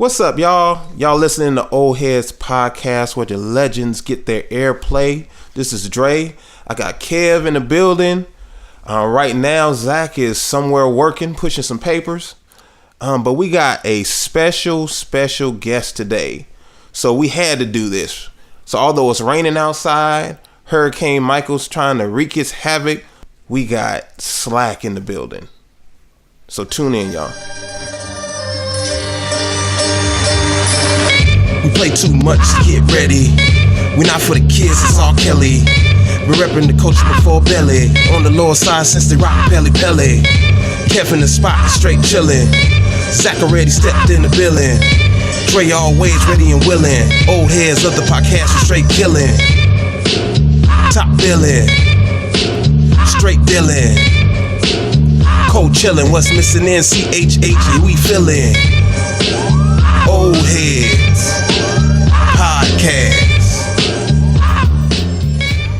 What's up, y'all? Y'all listening to Oldheadz podcast where the legends get their airplay. This is Dre. I got Kev in the building. Right now, Zach is somewhere working, pushing some papers. But we got a special guest today. So we had to do this. So although it's raining outside, Hurricane Michael's trying to wreak its havoc, we got Slack in the building. So tune in, y'all. We play too much to get ready. We not for the kids, it's all Kelly. We reppin' the culture before belly. On the lower side since they rock Pelly. Kevin the spot, straight chillin'. Zach already stepped in the building. Dre always ready and willing. Oldheadz of the podcast are straight killin'. Top billin'. Straight dealin'. Cold chillin', what's missing in CHH, we feelin'. Oldheadz podcast.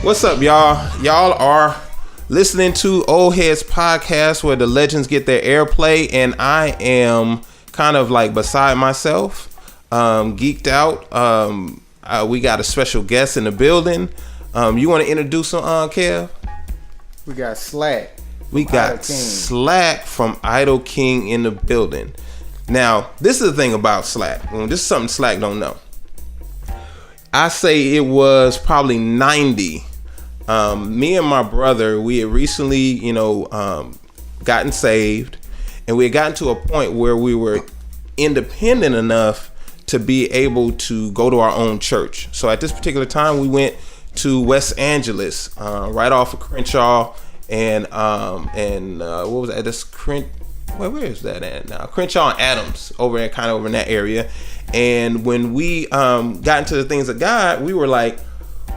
What's up, y'all? Y'all are listening to Oldheadz podcast where the legends get their airplay, and I am kind of like beside myself, geeked out. We got a special guest in the building. You want to introduce him, Kev? We got Slack. We got Slack from I.D.O.L in the building. Now, this is the thing about Slack. This is something Slack don't know. I say it was probably 90. Me and my brother, we had recently, gotten saved, and we had gotten to a point where we were independent enough to be able to go to our own church. So at this particular time, we went to West Angeles, right off of Crenshaw and what was that? Where is that at now? Crenshaw and Adams, over in that area. And when we got into the things of God, we were like,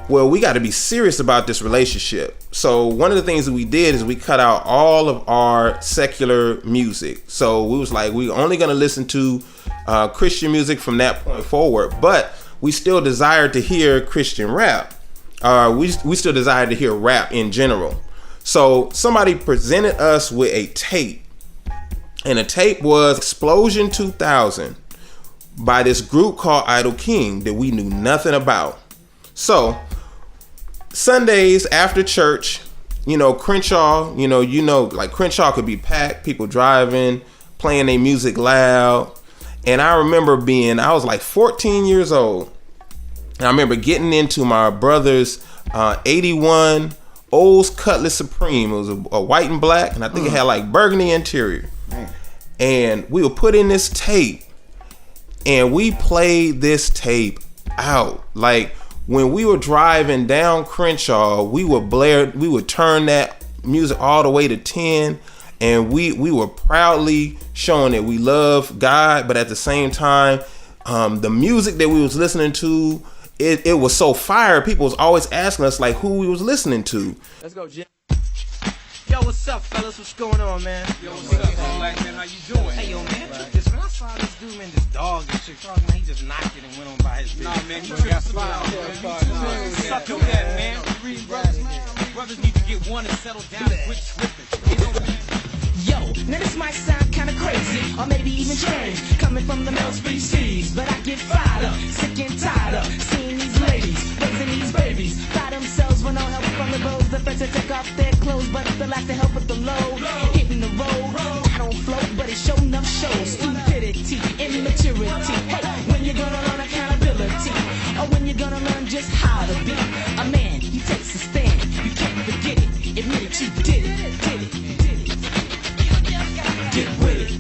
well, we got to be serious about this relationship. So one of the things that we did is we cut out all of our secular music. So we was like, we're only going to listen to Christian music from that point forward. But we still desired to hear Christian rap. We still desired to hear rap in general. So somebody presented us with a tape. And the tape was Explosion 2000 by this group called I.D.O.L that we knew nothing about. So Sundays after church, Crenshaw, like Crenshaw could be packed, people driving, playing their music loud. And I remember I was like 14 years old. And I remember getting into my brother's 81 Olds Cutlass Supreme. It was a white and black, and I think it had like burgundy interior. Man. And we would put in this tape, and we played this tape out. Like when we were driving down Crenshaw, we would turn that music all the way to 10, and we were proudly showing that we love God, but at the same time, the music that we was listening to, it was so fire. People was always asking us like who we was listening to. Let's go, Jim. Yo, what's up, fellas? What's going on, man? Yo, what's up, Black man? How you doing? Hey, yo, man, check this, man. I saw this dude, man, this dog and shit. Man, he just knocked it and went on by his business. Nah, man, you got slide. Suck your that, man. Read brothers, man. Brothers need to get one and settle down and quit tripping. You know, man. Yo, now this might sound kinda crazy, or maybe even strange, coming from the male species, but I get fired up, sick and tired of seeing these ladies, raising these babies, by themselves with no help from the bros, the first to take off their clothes, but the last to help with the load, hitting the road, I don't float, but it sure enough shows, stupidity, immaturity, hey, when you gonna learn accountability, or when you gonna learn just how to be a man, he takes a stand, you can't forget it, admit it, you did it. Get with it.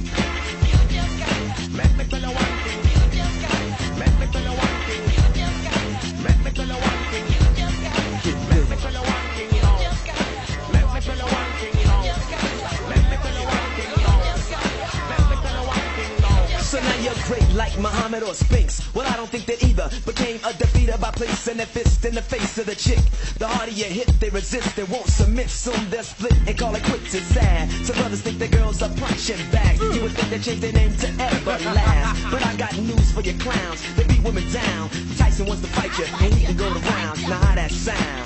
So now you're great like Muhammad or Sphinx. Well, I don't think that either became a defeater by placing their fist in the face of the chick. The harder you hit, they resist, they won't submit. Soon they'll split and call it quits. It's sad. Some brothers think their girls are punching bags. You would think they changed their name to Everlast. But I got news for your clowns. They beat women down. Tyson wants to fight you, and we can go to rounds. Now how that sound.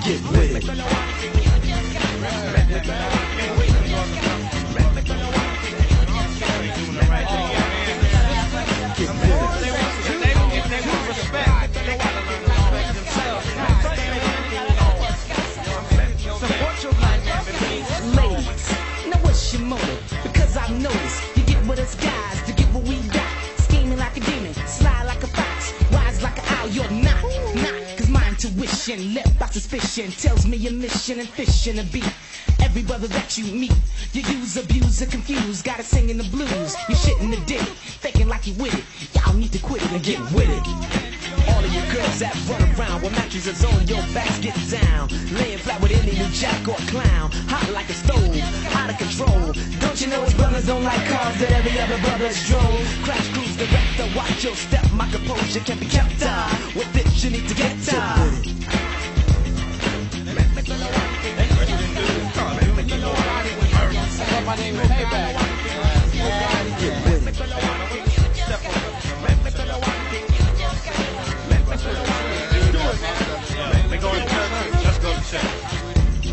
Get with it. motive? Because I've noticed you get with us guys to get what we got. Scheming like a demon, sly like a fox, wise like an owl. You're not. Cause my intuition, led by suspicion, tells me your mission and fishing a beat. Every brother that you meet, you use, abuse, or confuse. Gotta sing in the blues, you shit in the dick, faking like you with it. Y'all need to quit it and get with it. All of you girls that run around with mattresses on your backs, get down. Laying flat with any new jack or clown. Hot like a stove, out of control. Don't you know his brothers don't like cars that every other brother's drove? Crash cruise director, watch your step. My composure can be kept on. With it, you need to get down. My name is Payback.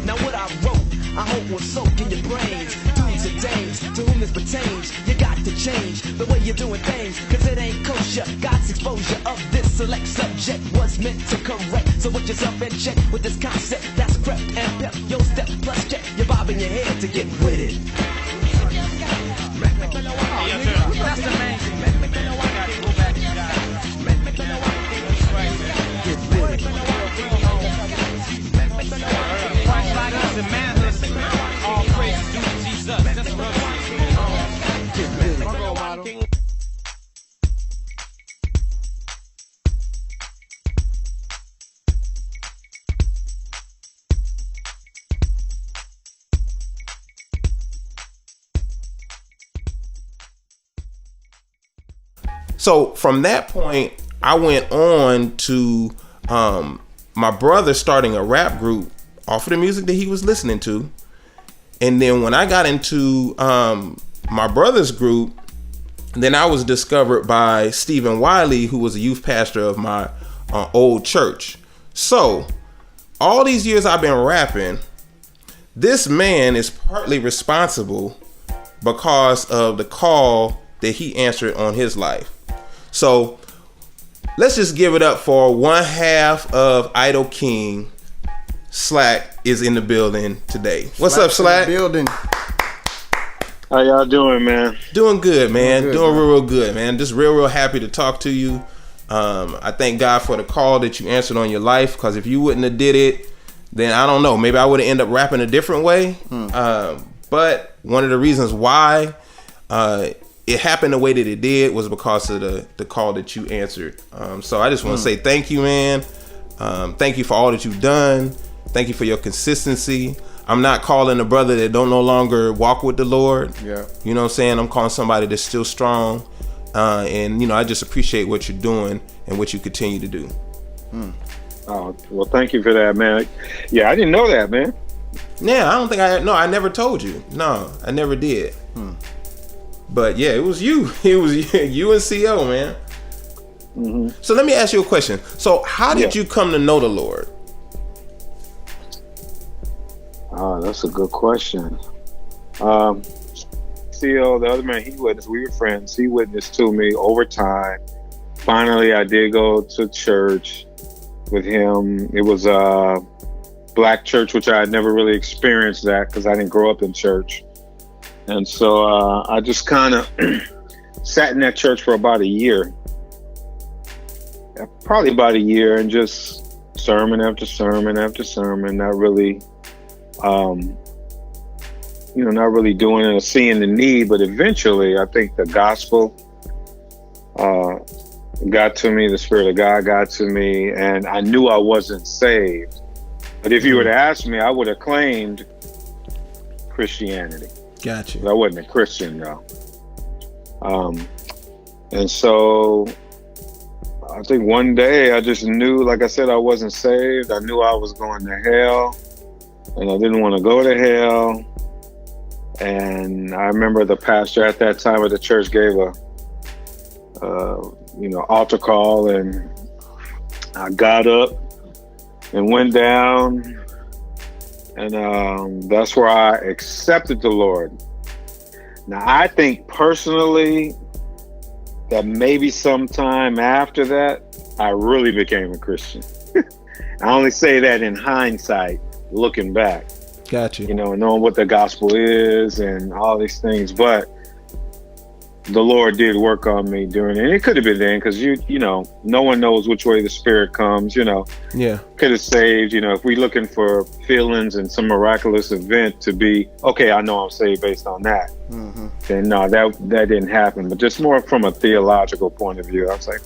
Now what I wrote, I hope will soak in your brains. Dudes and dames, to whom this pertains, you got to change the way you're doing things, cause it ain't kosher. God's exposure of this select subject was meant to correct. So put yourself in check with this concept that's crept and pep your step plus check. You're bobbing your head to get with it. That's the main thing. I gotta go back to God. Christ likeness and manhood, all praise due to Jesus. That's what I'm saying. So from that point, I went on to my brother starting a rap group off of the music that he was listening to. And then when I got into my brother's group, then I was discovered by Stephen Wiley, who was a youth pastor of my old church. So all these years I've been rapping, this man is partly responsible because of the call that he answered on his life. So let's just give it up for one half of I.D.O.L King. Slack is in the building today. What's up, Slack? Building. How y'all doing, man? Doing good, man. Doing man. real good, man. Just real happy to talk to you. I thank God for the call that you answered on your life, because if you wouldn't have did it, then I don't know. Maybe I would have ended up rapping a different way. But one of the reasons why it happened the way that it did was because of the call that you answered. So I just want to say thank you, man. Thank you for all that you've done. Thank you for your consistency. I'm not calling a brother that don't no longer walk with the Lord. Yeah. You know what I'm saying? I'm calling somebody that's still strong. And, you know, I just appreciate what you're doing and what you continue to do. Oh, well, thank you for that, man. Yeah, I didn't know that, man. Yeah, I don't think I never told you. No, I never did. But yeah, it was you. It was you and CO, man. Mm-hmm. So let me ask you a question. So how did you come to know the Lord? Oh, that's a good question. CO, the other man, he witnessed. We were friends. He witnessed to me over time. Finally, I did go to church with him. It was a black church, which I had never really experienced that because I didn't grow up in church. And so I just kind of sat in that church for about a year. Probably about a year, and just sermon after sermon after sermon, not really not really doing it or seeing the need. But eventually I think the gospel got to me, the Spirit of God got to me, and I knew I wasn't saved. But if you were to ask me, I would have claimed Christianity. Gotcha. I wasn't a Christian though. And so I think one day I just knew, like I said, I wasn't saved. I knew I was going to hell, and I didn't want to go to hell. And I remember the pastor at that time at the church gave a altar call, and I got up and went down, and that's where I accepted the Lord. Now, I think personally that maybe sometime after that, I really became a Christian. I only say that in hindsight, looking back. Got you. You know, knowing what the gospel is and all these things. But the Lord did work on me during it. And it could have been then, because you know, no one knows which way the Spirit comes. You know, Yeah. could have saved. You know, if we're looking for feelings and some miraculous event to be okay, I know I'm saved based on that. Then no, that didn't happen. But just more from a theological point of view, I was like,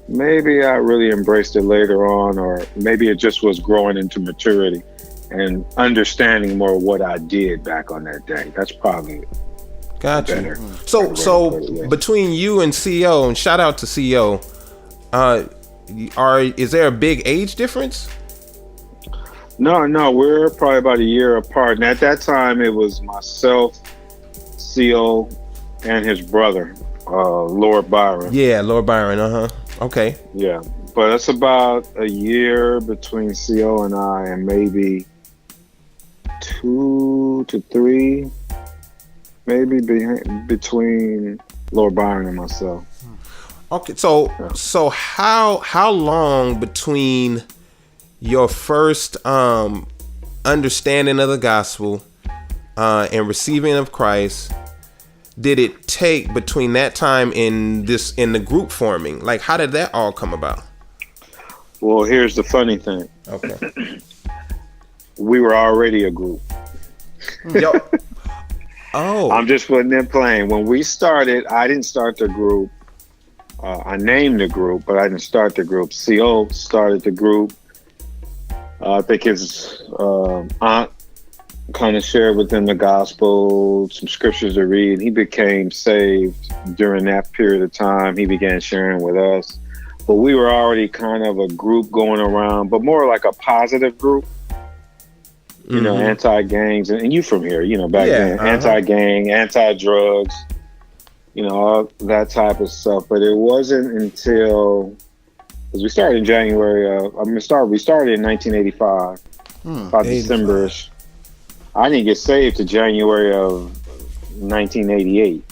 maybe I really embraced it later on, or maybe it just was growing into maturity and understanding more what I did back on that day. That's probably Got you. better. So between you and CO, and shout out to CO, is there a big age difference? No, we're probably about a year apart. And at that time, it was myself, CO, and his brother, Lord Byron. Yeah, Lord Byron. Okay. Yeah, but it's about a year between CO and I, and maybe 2 to 3, maybe between Lord Byron and myself. Okay. So how long between your first understanding of the gospel and receiving of Christ did it take between that time in the group forming? Like, how did that all come about? Well, here's the funny thing. Okay. We were already a group. Yo. Oh. I'm just putting it plain. When we started, I didn't start the group. I named the group, but I didn't start the group. CO started the group. I think his aunt kind of shared with him the gospel, some scriptures to read. He became saved during that period of time. He began sharing with us. But we were already kind of a group going around, but more like a positive group. You know, anti-gangs, and you from here, you know, back then, anti-gang, anti-drugs, you know, all that type of stuff. But it wasn't until, because we started in January we started in 1985, about December-ish. I didn't get saved to January of 1988.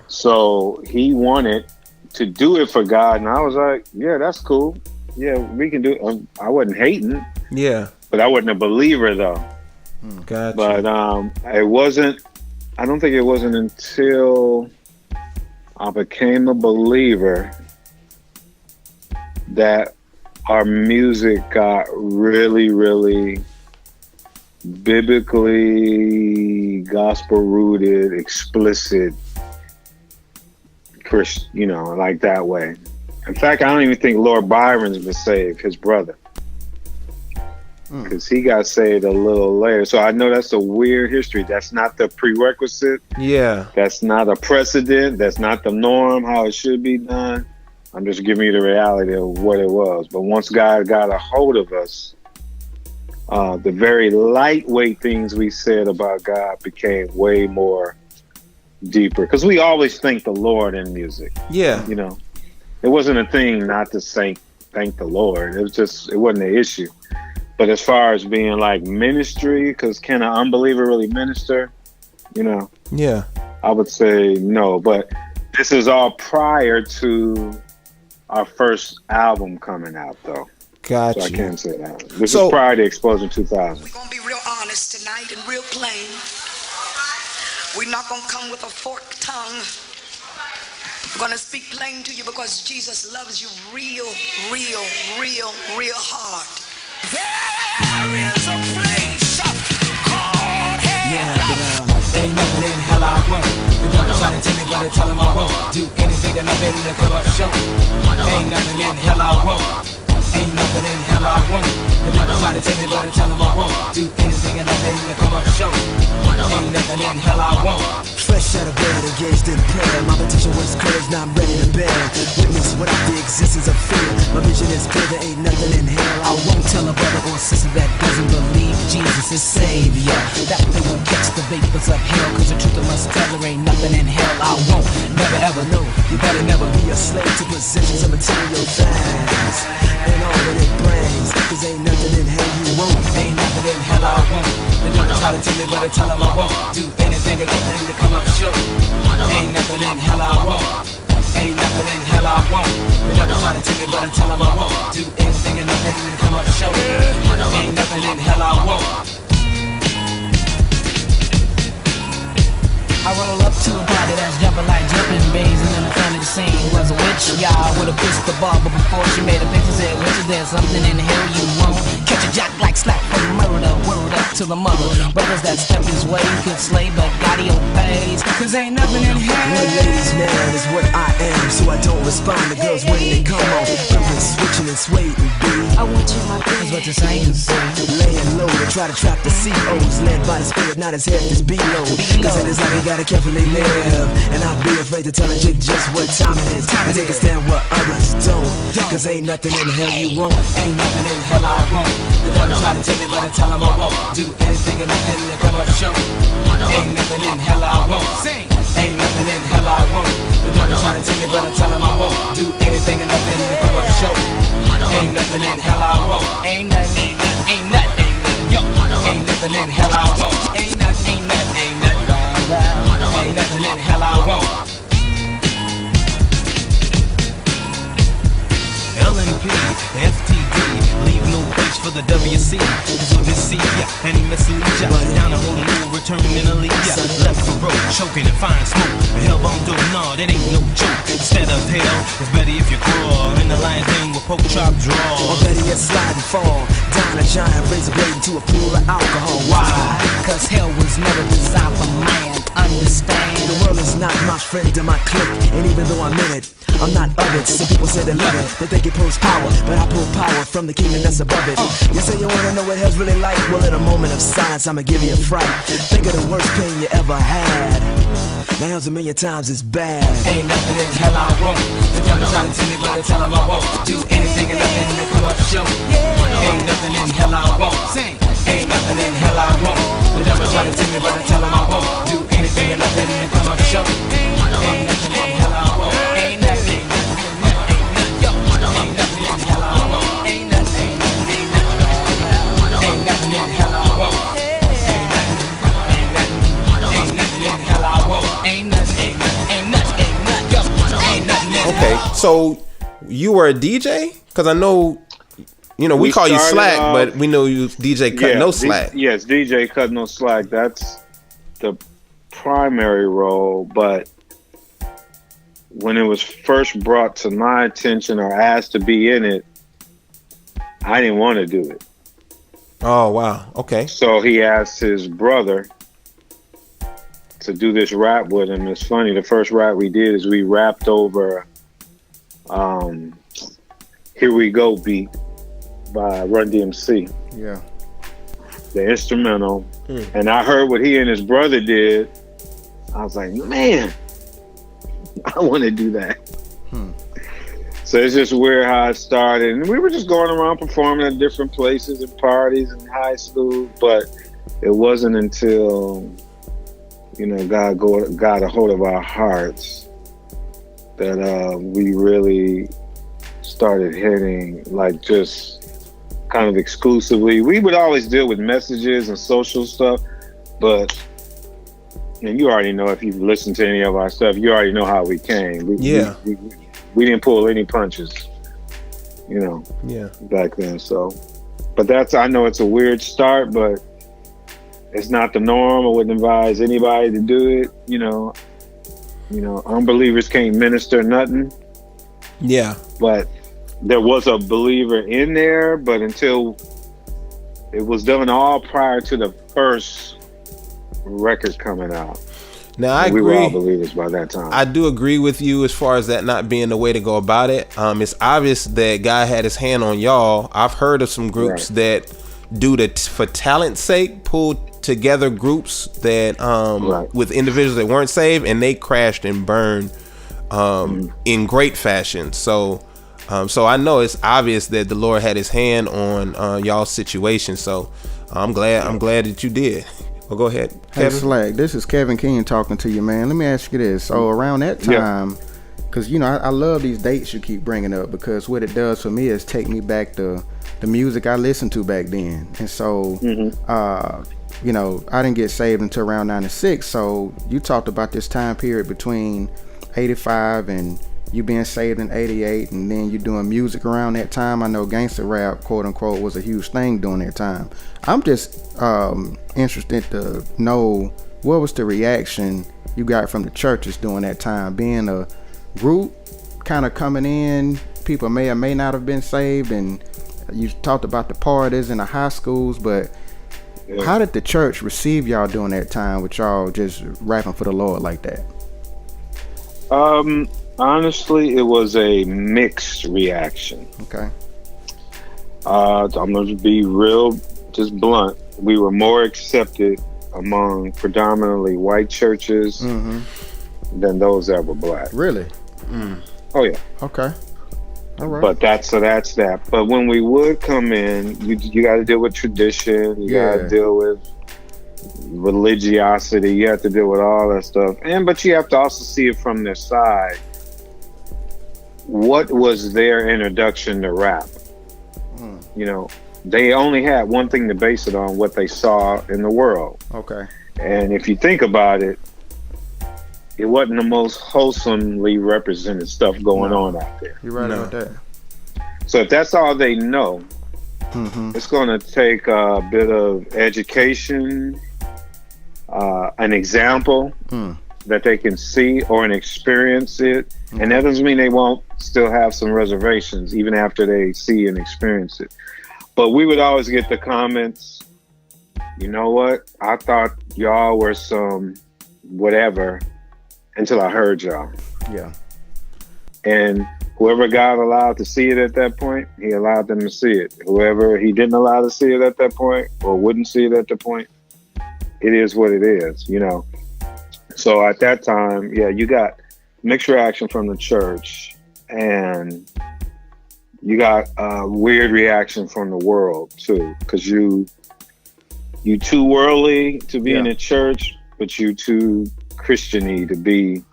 So he wanted to do it for God, and I was like, yeah, that's cool. Yeah, we can do it. I wasn't hating. Yeah. But I wasn't a believer, though. Gotcha. But it wasn't, I don't think it wasn't until I became a believer that our music got really, really biblically gospel-rooted, explicit, Christian, you know, like that way. In fact, I don't even think Lord Byron's been saved, his brother. Because he got saved a little later. So I know that's a weird history. That's not the prerequisite. Yeah. That's not a precedent. That's not the norm, how it should be done. I'm just giving you the reality of what it was. But once God got a hold of us, the very lightweight things we said about God became way more deeper. Because we always thank the Lord in music. Yeah. You know, it wasn't a thing not to thank the Lord. It wasn't an issue. But as far as being like ministry, because can an unbeliever really minister? You know? Yeah. I would say no. But this is all prior to our first album coming out, though. Gotcha. So I can't say that. This is prior to Explosion 2000. We're going to be real honest tonight and real plain. We're not going to come with a forked tongue. We're going to speak plain to you because Jesus loves you real, real, real, real hard. There is a place called hell. Yeah, but ain't nothing in hell I won't. The devil trying to tell me, but I tell him I won't do anything that I'm ready to come up show. Ain't nothing in hell I won't. Ain't nothing in hell I won't. The devil trying to tell me, but I tell him I won't do anything that I'm ready to come up show. Ain't nothing in hell I won't. Fresh out of bed, engaged in prayer. My petition was courage, now I'm ready to bear. Witness without the existence of fear. My vision is clear, there ain't nothing in hell. I won't tell a brother or sister that doesn't believe Jesus is Savior that they won't catch the vapors of hell. Cause the truth I must tell, there ain't nothing in hell I won't. Never ever know. You better never be a slave to possessions of material things and all that it brings. Cause ain't nothing in hell you won't. Ain't nothing in hell I won't. The devil try to tell me, but I tell him I won't do anything to get ready to come up short. Ain't nothing in hell I won't. Ain't nothing in hell I won't. The devil try to take me, but I tell him I won't. Do anything and nothing to come up show. Ain't nothing in hell I won't. I roll up to a party that's jumping like jumping beans, and in the front of the scene was a witch, y'all, with a crystal ball. But before she made a picture, said, "Witch, is there something in the hell you won't?" Catch a jock like slap for murder, word up to the mother. Brothers that step his way could slay, but God he obeys, 'cause ain't nothing in hell. One ladies man is what I am, so I don't respond to girls when they come on. Girls switching and swaying, B. I want you, my baby. That's what you're saying, Laying low to try to trap the COs, led by the spirit, not his head is below. 'Cause it is like he gotta carefully live, and I'll be afraid to tell a chick just what time it is. And take a stand where others don't, 'cause ain't nothing in hell you won't. Ain't nothing in hell I won't. The devil try to take me, but I tell him I won't. Do anything and nothing to come up show. Ain't nothing in hell I won't. Sing. Ain't nothing in hell I won't. The devil try to take me, but I tell him I won't. Do anything and nothing to come up show. Ain't nothing in hell I won't. Ain't nothing, ain't nothing, yo. Ain't nothing in hell I won't. Ain't nothing, ain't nothing, ain't nothing. Ain't nothing in hell I won't. LNP, FTD, leave no place for the WC. So this C, yeah, and he missing each other. Down the road, move, returning in a lead, yeah. Left for road, choking and fine smoke. Hell on do, no, that ain't no joke. Instead of hell, it's better if you crawl. In the lion's den with poke chop draw. Or better yet, slide and fall. Down a giant razor blade into a pool of alcohol. Why? 'Cause hell was never designed for man. Understand? The world is not my friend and my clique, and even though I'm in it, I'm not of it. Some people say they love it, they think it pulls power, but I pull power from the kingdom that's above it. You say you wanna know what hell's really like? Well, in a moment of silence, I'ma give you a fright. Think of the worst pain you ever had. Now hell's a million times as bad. Ain't nothing in hell I won't. The devil try to tell me, but I tell him I won't. Do anything and nothing to come up show. Ain't nothing in hell I won't. Sing. Ain't nothing in hell I won't. The devil try to tell me, but I tell him I won't. Do anything and nothing to come up show. Ain't nothing in hell I won't. Ain't nothing. Okay, so you were a DJ? Because I know, you know, we call you Slack, but we know you DJ Cut No Slack. Yes, DJ Cut No Slack. That's the primary role, but when it was first brought to my attention or asked to be in it, I didn't want to do it. Oh, wow. Okay. So he asked his brother to do this rap with him. It's funny, the first rap we did is we rapped over Here We Go beat by Run DMC. Yeah. The instrumental. And I heard what he and his brother did. I was like, man, I want to do that. So it's just weird how it started. And we were just going around performing at different places and parties in high school. But it wasn't until, you know, God got a hold of our hearts that we really started hitting, like, just kind of exclusively. We would always deal with messages and social stuff, but, and you already know, if you've listened to any of our stuff, you already know how we came. We didn't pull any punches, you know, back then. So, but I know it's a weird start, but it's not the norm. I wouldn't advise anybody to do it. You know, unbelievers can't minister nothing. Yeah. But there was a believer in there, but until it was done all prior to the first record coming out. Now, I agree. We were all believers by that time. I do agree with you as far as that not being the way to go about it. It's obvious that God had his hand on y'all. I've heard of some groups that do for talent's sake, pull together groups that with individuals that weren't saved, and they crashed and burned in great fashion. So I know it's obvious that the Lord had his hand on y'all's situation. So I'm glad that you did. Well, go ahead, Kevin. Hey, Slack, this is Kevin King talking to you, man. Let me ask you this. So around that time, because, you know, I love these dates you keep bringing up, because what it does for me is take me back to the music I listened to back then. And so, you know, I didn't get saved until around 96. So you talked about this time period between 85 and, you being saved in '88, and then you doing music around that time. I know gangster rap, quote unquote, was a huge thing during that time. I'm just interested to know what was the reaction you got from the churches during that time, being a group kind of coming in. People may or may not have been saved, and you talked about the parties in the high schools, but how did the church receive y'all during that time with y'all just rapping for the Lord like that? Honestly, it was a mixed reaction. Okay. I'm going to be real, just blunt. We were more accepted among predominantly white churches than those that were black. Really? Oh yeah. Okay. All right. But that's that. But when we would come in, you got to deal with tradition. You got to deal with religiosity. You have to deal with all that stuff. But you have to also see it from their side. What was their introduction to rap? You know, they only had one thing to base it on, what they saw in the world. Okay. And if you think about it, it wasn't the most wholesomely represented stuff going on out there. You're right about that. So if that's all they know, it's going to take a bit of education, an example that they can see or experience it. And that doesn't mean they won't still have some reservations even after they see and experience it. But we would always get the comments, you know what? I thought y'all were some whatever until I heard y'all. Yeah. And whoever God allowed to see it at that point, he allowed them to see it. Whoever he didn't allow to see it at that point or wouldn't see it at the point, it is what it is, you know. So at that time, you got mixed reaction from the church, and you got a weird reaction from the world too, because you too worldly to be in a church, but you too Christian-y to be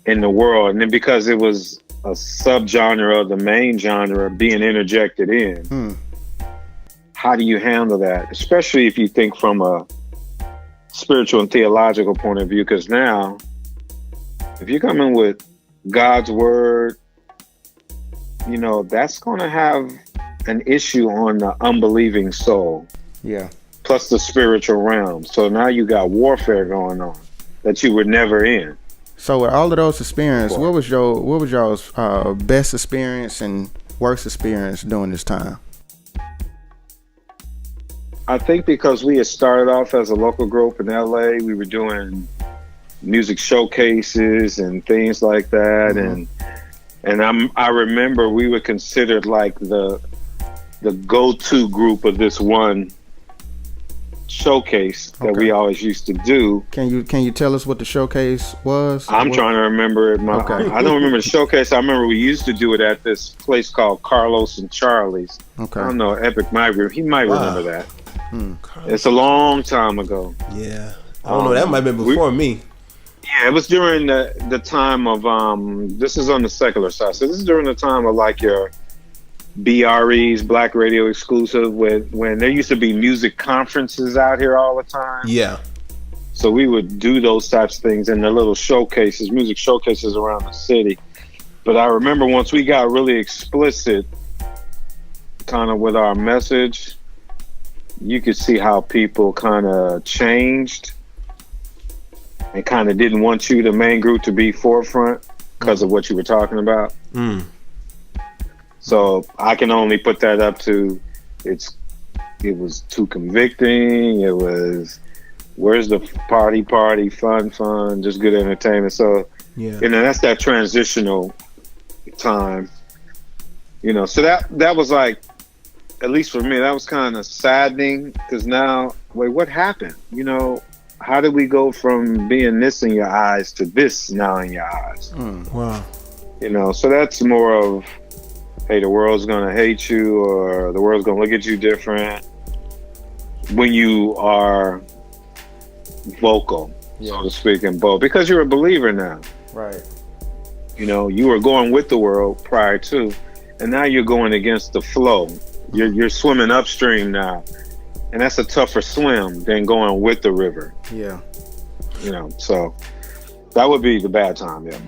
in the world. And then because it was a subgenre of the main genre being interjected in, how do you handle that? Especially if you think from a spiritual and theological point of view, because now if you're coming with God's word, you know, that's going to have an issue on the unbelieving soul. Yeah. Plus the spiritual realm. So now you got warfare going on that you were never in. So with all of those experiences, what was y'all's best experience and worst experience during this time? I think because we had started off as a local group in LA, we were doing music showcases and things like that, and I remember we were considered like the go-to group of this one showcase that we always used to do. Can you tell us what the showcase was? I'm trying to remember it. I don't remember the showcase. I remember we used to do it at this place called Carlos and Charlie's. Okay. I don't know, Epic he might remember that. It's a long time ago. Yeah. I don't know, that might have been before me. Yeah, it was during the time of this is on the secular side. So this is during the time of like your BRE's, Black Radio Exclusive, when there used to be music conferences out here all the time. Yeah. So we would do those types of things in the little showcases, music showcases around the city. But I remember once we got really explicit kind of with our message, you could see how people kind of changed and kind of didn't want you, the main group, to be forefront because of what you were talking about. So I can only put that up to it was too convicting. It was, where's the party, fun, just good entertainment. So, you know, that's that transitional time, you know. So that was like, at least for me, that was kind of saddening, because now, wait, what happened? You know, how did we go from being this in your eyes to this now in your eyes? Wow. You know, so that's more of, hey, the world's gonna hate you, or the world's gonna look at you different when you are vocal, so to speak, and bold, because you're a believer now. Right. You know, you were going with the world prior to, and now you're going against the flow. You're swimming upstream now, and that's a tougher swim than going with the river. Yeah. You know, so that would be the bad time. Yeah.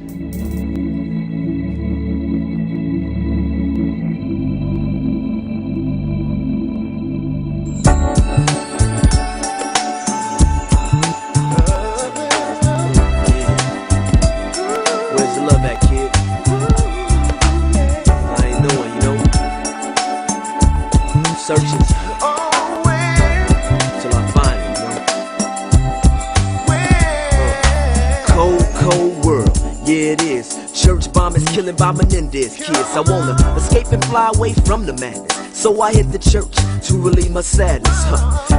bomb is killing by Menendez kids. I wanna escape and fly away from the madness. So I hit the church to relieve my sadness.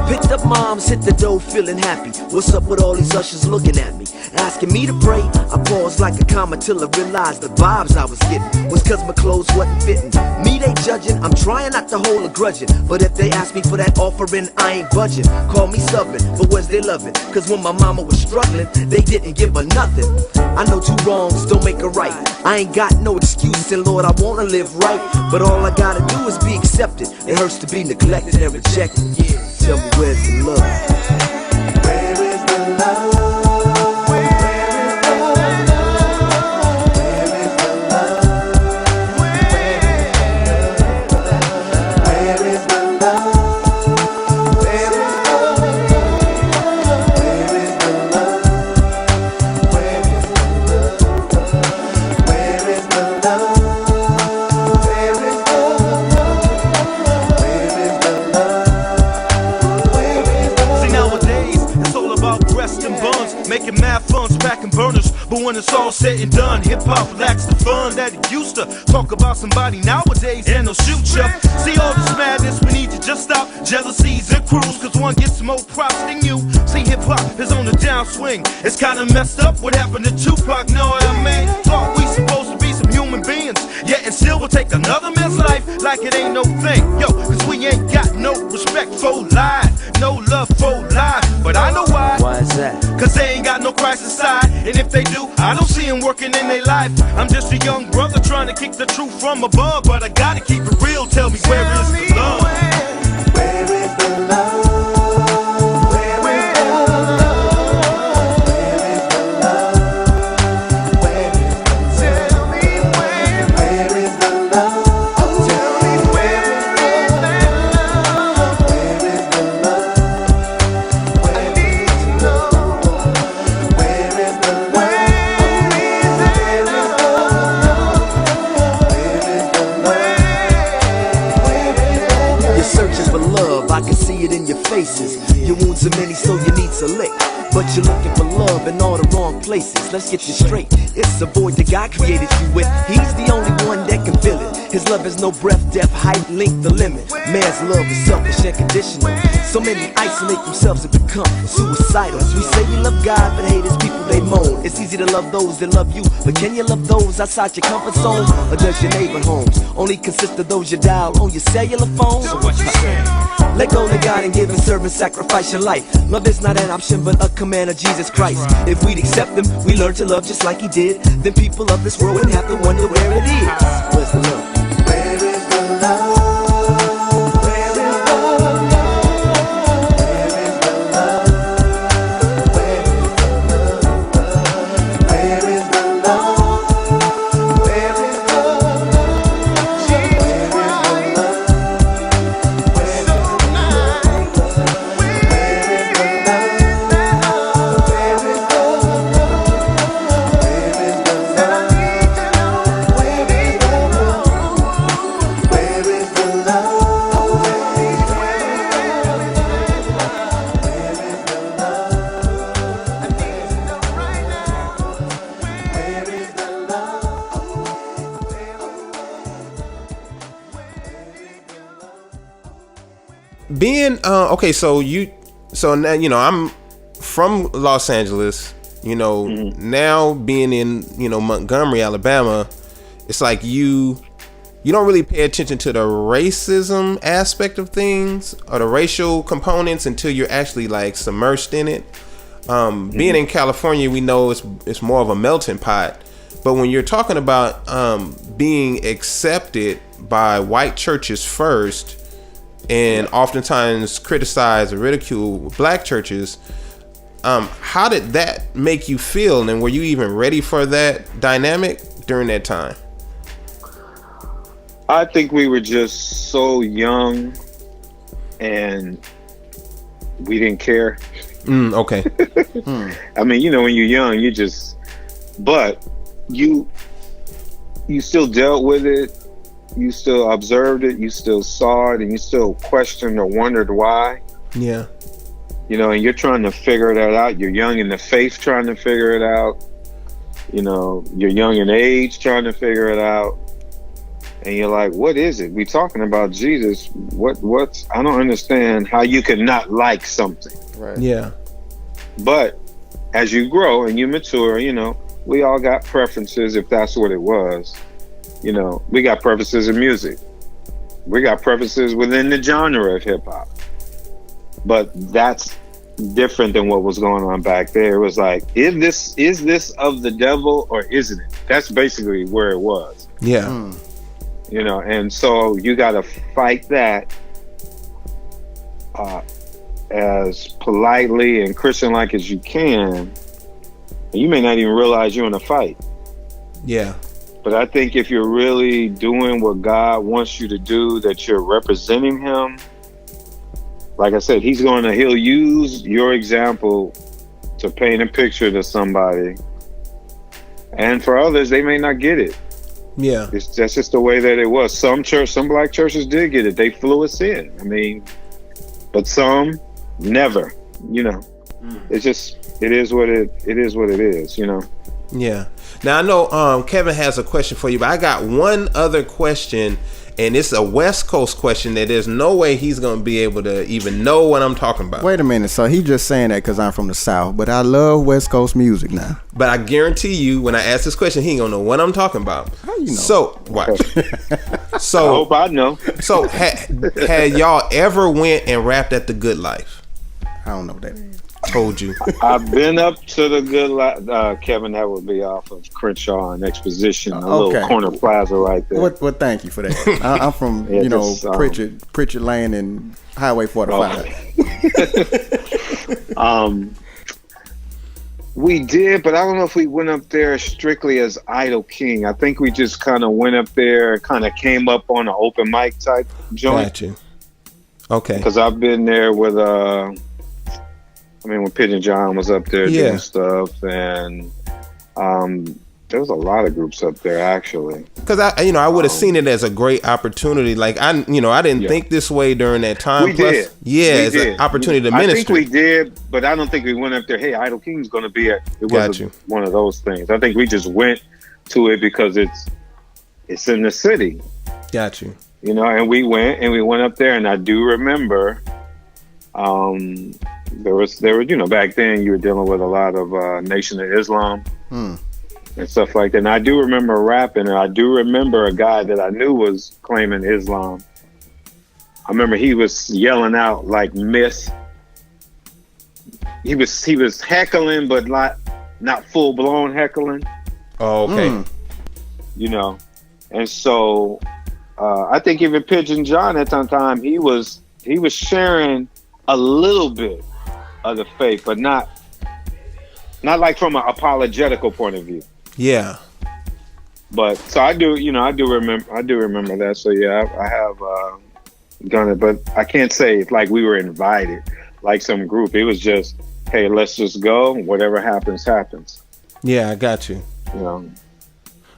Picked up moms, hit the door feeling happy. What's up with all these ushers looking at me? Asking me to pray. I paused like a comma till I realized the vibes I was getting was cause my clothes wasn't fitting. Me they judging, I'm trying not to hold a grudging. But if they ask me for that offering, I ain't budging. Call me stubborn, but was they loving? Cause when my mama was struggling, they didn't give her nothing. I know two wrongs don't make a right. I ain't got no excuse, and Lord, I wanna live right. But all I gotta do is be accepted. It hurts to be neglected and rejected. Tell me where's the love? Where is the love? Making mad funds, packing burners. But when it's all said and done, hip-hop lacks the fun that it used to. Talk about somebody nowadays and they'll shoot ya. See all this madness, we need to just stop jealousies and cruise, cause one gets more props than you. See, hip-hop is on the downswing. It's kinda messed up what happened to Tupac, know what I mean? Thought we supposed to be some human beings, yet and still we'll take another man's life like it ain't no thing. Yo, cause we ain't got no respect for life, no love for life. But I know why. Why is that? Cause they ain't got no Christ inside. And if they do, I don't see them working in their life. I'm just a young brother trying to kick the truth from above. But I gotta keep it real, tell me where is the love? Where is the love? I can see it in your faces. Your wounds are many, so you need to lick. But you're looking for love in all the wrong places. Let's get you straight. It's a void the God created you with. He's the only one that can fill it. His love is no breadth, depth, height, length, or limit. Man's love is selfish and conditional. So many isolate themselves and become suicidal. We say we love God, but hate his people, they moan. It's easy to love those that love you, but can you love those outside your comfort zone? Or does your neighbor homes only consist of those you dial on your cellular phone? So what you saying? Let go to God and give and serve and sacrifice your life. Love is not an option, but a command of Jesus Christ. If we'd accept him, we learn to love just like he did. Then people of this world wouldn't have to wonder where it is. Where's the love? Where is the love? Being okay, so now I'm from Los Angeles. Now being in Montgomery, Alabama, it's like you don't really pay attention to the racism aspect of things or the racial components until you're actually like submersed in it. Being in California, we know it's more of a melting pot. But when you're talking about being accepted by white churches first, and oftentimes criticize or ridicule black churches, how did that make you feel? And were you even ready for that dynamic during that time? I think we were just so young and we didn't care. Okay. I mean, when you're young, but you still dealt with it. You still observed it, you still saw it, and you still questioned or wondered why. Yeah. And you're trying to figure that out. You're young in the faith trying to figure it out. You know, you're young in age trying to figure it out. And you're like, what is it? We talking about Jesus. What's I don't understand how you can not like something. Right. Yeah. But as you grow and you mature, you know, we all got preferences if that's what it was. You know, we got preferences in music. We got preferences within the genre of hip hop. But that's different than what was going on back there. It was like, is this of the devil or isn't it? That's basically where it was. Yeah. You know, and so you got to fight that as politely and Christian-like as you can. And you may not even realize you're in a fight. Yeah. But I think if you're really doing what God wants you to do, that you're representing Him, like I said, he'll use your example to paint a picture to somebody. And for others, they may not get it. Yeah. That's just the way that it was. Some black churches did get it. They flew us in. I mean, but some never, you know. It's just, it is what it is, you know. Yeah. Now I know Kevin has a question for you, but I got one other question, and it's a West Coast question that there's no way he's going to be able to even know what I'm talking about. Wait a minute. So he just saying that because I'm from the South, but I love West Coast music now. But I guarantee you, when I ask this question, he ain't going to know what I'm talking about. How you know? So, watch. So, I hope I know. So, had y'all ever went and rapped at the Good Life? I don't know what that is. Told you. I've been up to the Good Life. Kevin, that would be off of Crenshaw and Exposition, a little corner plaza right there. Well, thank you for that. I'm from, Pritchard Lane and Highway 45. Okay. We did, but I don't know if we went up there strictly as I.D.O.L King. I think we just kind of went up there, kind of came up on an open mic type joint. Got you. Okay. Because I've been there with, when Pigeon John was up there doing stuff, and there was a lot of groups up there actually. Because I would have seen it as a great opportunity. Like I didn't think this way during that time. We did. Yeah, it's an opportunity to minister. I think we did, but I don't think we went up there. Hey, I.D.O.L King's going to be at. It wasn't one of those things. I think we just went to it because it's in the city. Got you. You know, and we went up there, and I do remember. There were back then you were dealing with a lot of Nation of Islam and stuff like that. And I do remember rapping, and I do remember a guy that I knew was claiming Islam. I remember he was yelling out like myth. He was heckling, but not full blown heckling. Oh, okay. You know, and so I think even Pigeon John at that time he was sharing a little bit of the faith, but not like from an apologetical point of view. Yeah. But so I do remember that. So yeah, I have done it, but I can't say it's like we were invited, like some group. It was just, hey, let's just go. Whatever happens, happens. Yeah, I got you. You know.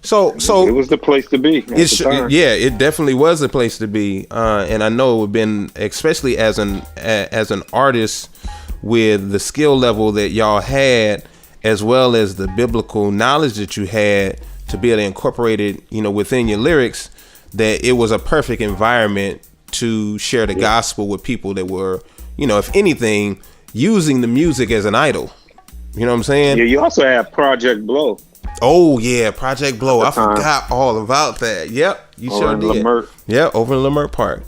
So it was the place to be. It definitely was a place to be, and I know it would have been, especially as an artist with the skill level that y'all had, as well as the biblical knowledge that you had, to be able to incorporate it, within your lyrics, that it was a perfect environment to share the gospel with people that were, if anything, using the music as an idol. You know what I'm saying? Yeah, you also have Project Blow. Oh yeah, Project Blow. I forgot all about that. Yep, you sure did. Lamert. Yeah, over in Lamert Park.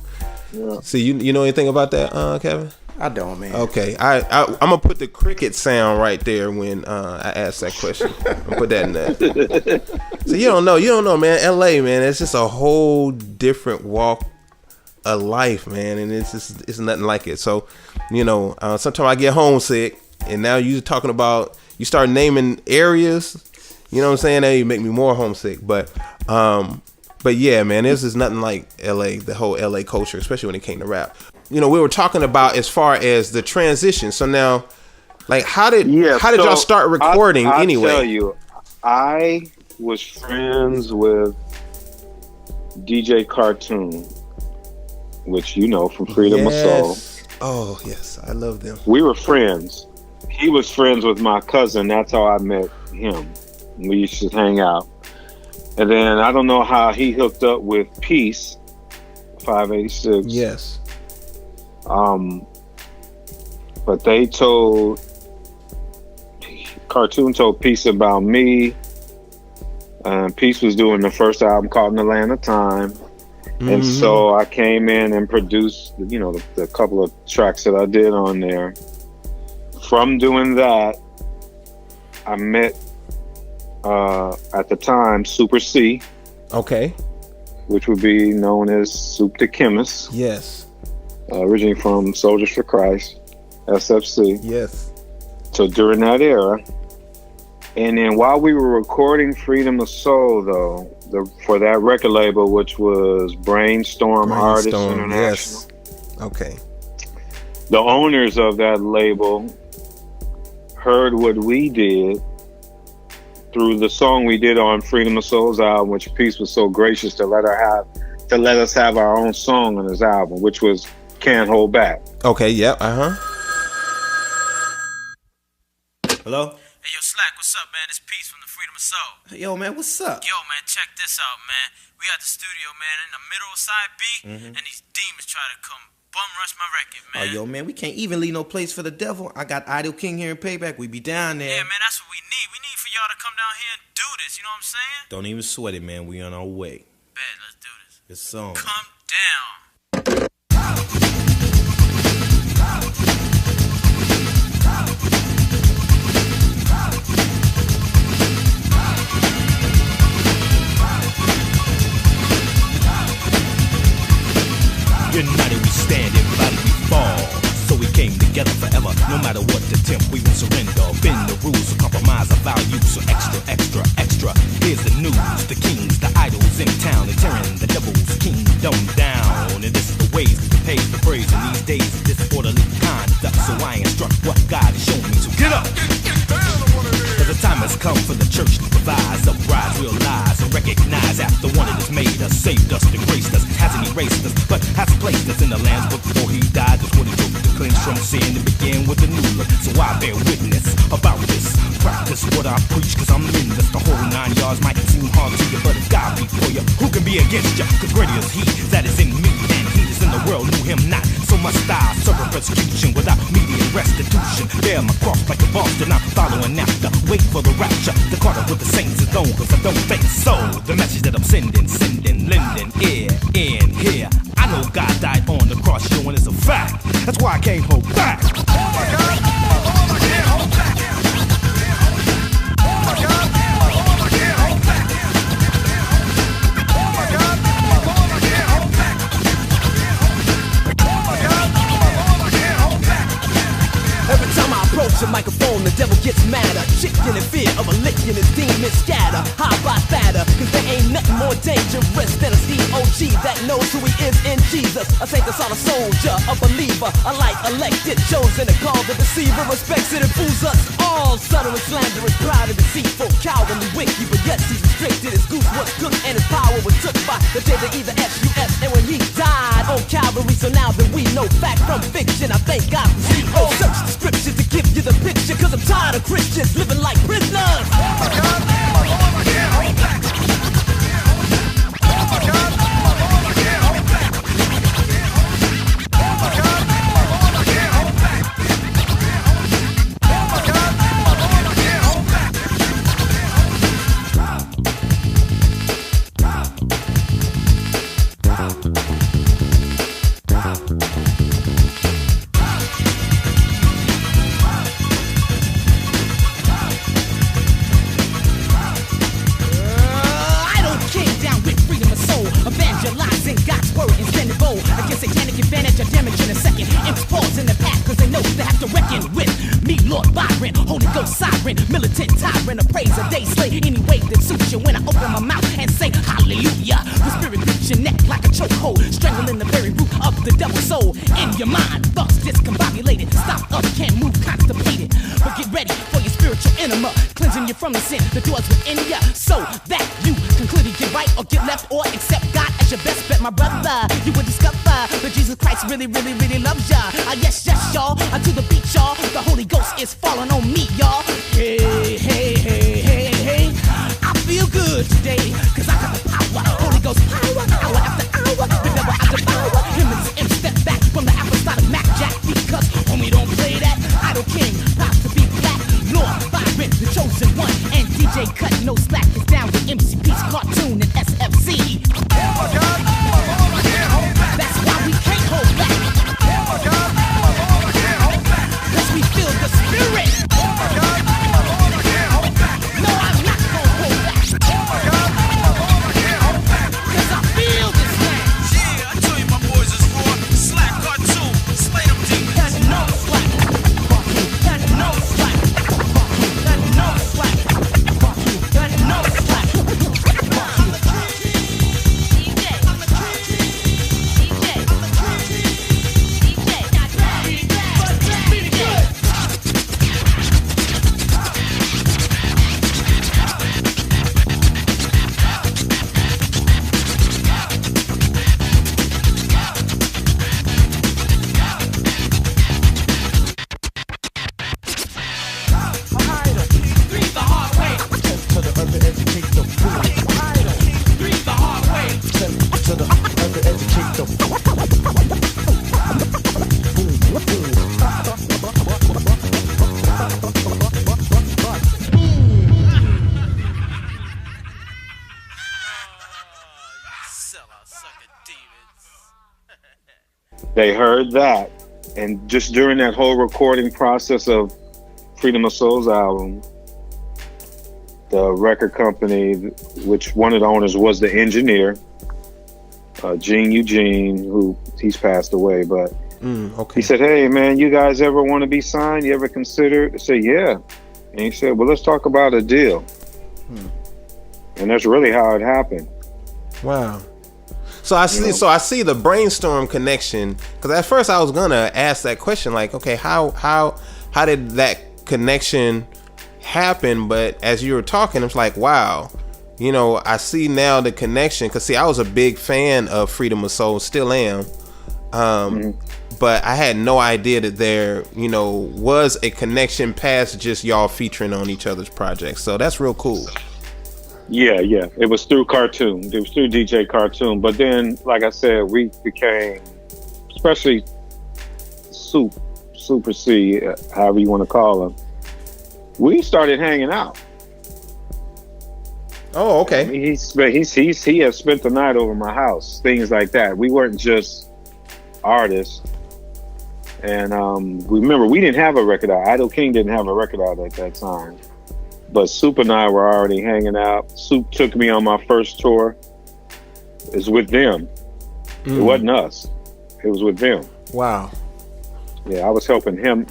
Yeah. See, you know anything about that, Kevin? I don't, man. Okay, I'm gonna put the cricket sound right there when I ask that question. I'll put that in there. So you don't know, man. LA, man, it's just a whole different walk of life, man, and it's nothing like it. So, sometimes I get homesick, and now you start naming areas. You know what I'm saying? That make me more homesick. But yeah, man, this is nothing like LA, the whole LA culture, especially when it came to rap. We were talking about as far as the transition. So now, like, how did y'all start recording anyway? I'll tell you, I was friends with DJ Cartoon, which from Freedom of Soul. Oh, yes, I love them. We were friends. He was friends with my cousin. That's how I met him. We used to hang out. And then I don't know how he hooked up with Peace, 586. Yes. But Cartoon told Peace about me. Peace was doing the first album called In the Land of Time. And so I came in and produced, the couple of tracks that I did on there. From doing that, I met, at the time, Super C. Okay. Which would be known as Soup the Chemist. Yes. Originally from Soldiers for Christ, SFC. Yes. So during that era, and then while we were recording Freedom of Soul, though, for that record label, which was Brainstorm Artists International. Yes. Okay. The owners of that label heard what we did through the song we did on Freedom of Soul's album, which Peace was so gracious to let us have our own song on his album, which was Can't Hold Back. Okay, yep, Hello? Hey, yo, Slack, what's up, man? It's Peace from the Freedom of Soul. Hey, yo, man, what's up? Yo, man, check this out, man. We at the studio, man, in the middle of side B, and these demons try to come bum rush my record, man. Oh, yo, man, we can't even leave no place for the devil. I got I.D.O.L King here in Payback. We be down there. Yeah, man, that's what we need. We need for y'all to come down here and do this, you know what I'm saying? Don't even sweat it, man. We on our way. Bet, let's do this. It's on. Come down. United we stand, divided we fall. So we came together forever. No matter what the temp, we won't surrender. Bend the rules, so compromise our values. So extra, extra, extra. Here's the news. The kings, the idols in town. They're tearing the devil's kingdom down. And this is the ways we pay the praise. In these days, disorderly conduct. So I instruct what God has shown me. So get up! Cause the time has come for the church to provide. Uprise, realize, and recognize after one it has made us, saved us, disgraced us, hasn't erased us, but has placed us in the Lamb's book before he died. That's what he took to cleanse from sin and begin with a new look. So I bear witness about this. Practice what I preach, cause I'm in this. The whole 9 yards might seem hard to you, but if God be for you, who can be against you? Cause greater is he that is in me, and he is in the world knew him not. So must I suffer persecution without immediate restitution. Bear my cross like a Boston, I'm following after. Wait for the rapture, the Carter with the saints is on, cause I don't think so. The message that I'm sending, lending, ear, in, here. I know God died on the cross, showing it's a fact. That's why I can't hold back. Oh my God, I can't hold back. Oh my God, I can't hold back. Oh my God, I can't hold back. Oh my God, I can't hold back. Every time I approach the microphone, the devil gets madder. Chicken in fear of a licking his demons scatter. High by fatter, cause there ain't nothing more dangerous than a COG that knows who he is in Jesus. A saint that's on a soldier, a believer, a light elected, chosen to call the deceiver. Respects it and fools us all. Subtle and slanderous, proud and deceitful, cowardly, wicked, but yes, he's restricted. His goose was cooked and his power was took by the day that either SUS. And when he died on Calvary, so now that we know fact from fiction, I thank God for CO. Search the scriptures to give you the picture, cause I'm tired of Christians living like prisoners. Oh my God, I can't hold back. Oh my God, I can't hold back. Oh my God, I can't hold back. Oh my God, I can't hold back. Evangelizing God's word and standing bold against satanic advantage or damage in a second. Imps pause in the path cause they know they have to reckon with me, Lord Byron, Holy Ghost siren, militant tyrant, a praise a day slay any way that suits you. When I open my mouth and say hallelujah, the spirit grips your neck like a chokehold, strangling the very root of the devil's soul. In your mind, thoughts discombobulated, stop up, can't move, constipated. But get ready for your spiritual enema, cleansing you from the sin that dwells within you, so that you can clearly get right or get left or accept God as your best bet, my brother. You will discover that Jesus Christ really, really, really loves ya. Yes, yes, y'all. To the beat, y'all. The Holy Ghost is falling on me, y'all. Hey, hey, hey, hey, hey. No slack is down with MCP's cartoon and SFC. That's why we can't hold back. Cause we feel the spirit. No, I'm not gonna hold back. Cause I feel this man. Yeah, I tell you my boys is raw. Slack cartoon, slay them demons. Got no slack. Got no slack. Got no slack. Got no slack. They heard that, and just during that whole recording process of Freedom of Soul's album, the record company, which one of the owners was the engineer, Gene Eugene, who he's passed away, but he said, "Hey man, you guys ever want to be signed? You ever consider it?" I said, "Yeah." And he said, "Well, let's talk about a deal." And that's really how it happened. Wow. So I see. So I see the brainstorm connection. Because at first I was gonna ask that question, like, okay, how did that connection happen? But as you were talking, it's like, wow, you know, I see now the connection. Because see, I was a big fan of Freedom of Soul, still am. But I had no idea that there, you know, was a connection past just y'all featuring on each other's projects. So that's real cool. Yeah. It was through Cartoon. It was through DJ Cartoon. But then, like I said, we became, especially Super C, however you want to call him, we started hanging out. Oh, okay. I mean, he has spent the night over my house, things like that. We weren't just artists. And remember, we didn't have a record out. I.D.O.L King didn't have a record out at that time. But Soup and I were already hanging out. Soup took me on my first tour. It's with them. It wasn't us. It was with them. Wow. Yeah, I was helping him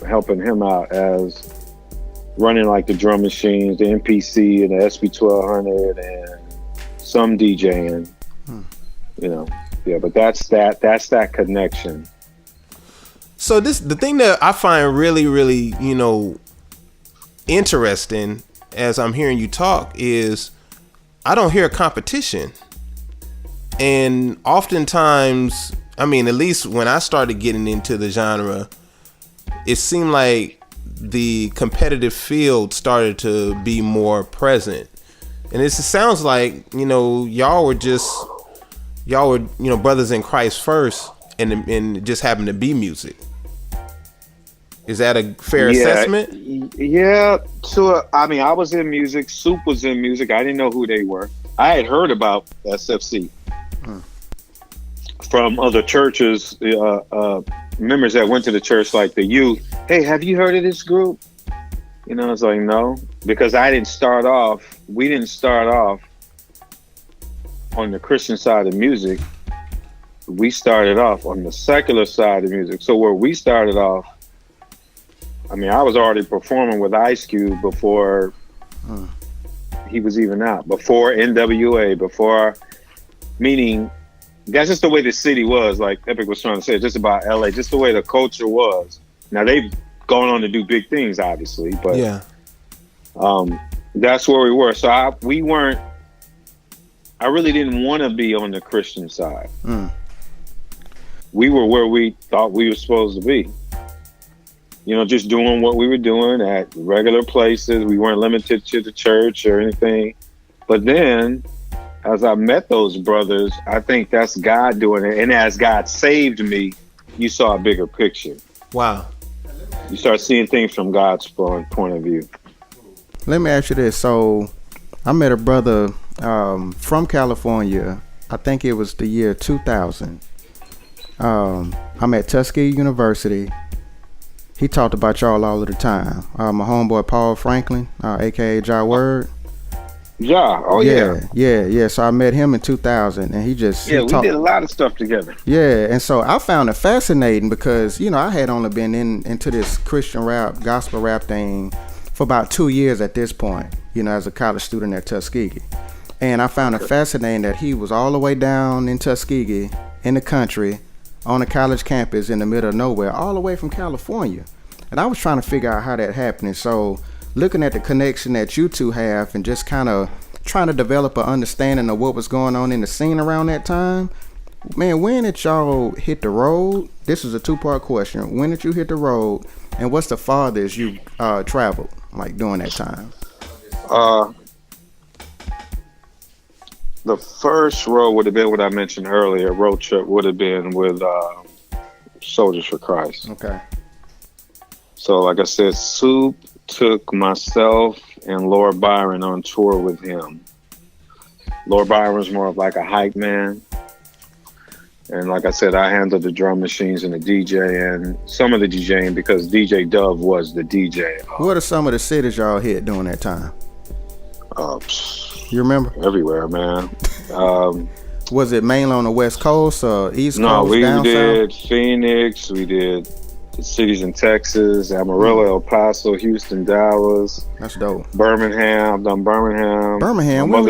out as running like the drum machines, the MPC and the SB1200 and some DJing. You know. Yeah, but that's that connection. So the thing that I find really, really, you know, interesting as I'm hearing you talk is I don't hear competition. And oftentimes, I mean, at least when I started getting into the genre, it seemed like the competitive field started to be more present. And it sounds like, you know, y'all were, you know, brothers in Christ first, and it just happened to be music. Is that a fair assessment? Yeah. So, I mean, I was in music. Soup was in music. I didn't know who they were. I had heard about SFC from other churches, members that went to the church, like the youth. Hey, have you heard of this group? You know, I was like, no, because we didn't start off on the Christian side of music. We started off on the secular side of music. So where we started off, I mean, I was already performing with Ice Cube before he was even out, before NWA, meaning that's just the way the city was, like Epic was trying to say, just about LA, just the way the culture was. Now they've gone on to do big things, obviously, but that's where we were. So I really didn't want to be on the Christian side. We were where we thought we were supposed to be. You know, just doing what we were doing at regular places. We weren't limited to the church or anything. But then, as I met those brothers, I think that's God doing it. And as God saved me, you saw a bigger picture. Wow. You start seeing things from God's point of view. Let me ask you this. So, I met a brother from California. I think it was the year 2000. I'm at Tuskegee University. He talked about y'all all of the time. My homeboy Paul Franklin, aka Ja Word. Yeah, Yeah. So I met him in 2000, and he just we did a lot of stuff together. Yeah, and so I found it fascinating because I had only been into this Christian rap, gospel rap thing for about 2 years at this point. As a college student at Tuskegee, and I found it fascinating that he was all the way down in Tuskegee, in the country, on a college campus in the middle of nowhere, all the way from California, and I was trying to figure out how that happened. So looking at the connection that you two have and just kind of trying to develop an understanding of what was going on in the scene around that time, man, when did y'all hit the road? This is a 2-part question. When did you hit the road, and what's the farthest you traveled like during that time? The first road would have been what I mentioned earlier. Road trip would have been with Soldiers for Christ. Okay. So like I said, Soup took myself and Lord Byron on tour with him. Lord Byron was more of like a hype man. And like I said, I handled the drum machines and the DJ and some of the DJing because DJ Dove was the DJ. What are some of the cities y'all hit during that time? You remember? Everywhere, man. Was it mainly on the West Coast or East Coast? No, we down did south? Phoenix. We did the cities in Texas, Amarillo, El Paso, Houston, Dallas. That's dope. Birmingham. I've done Birmingham. Birmingham. My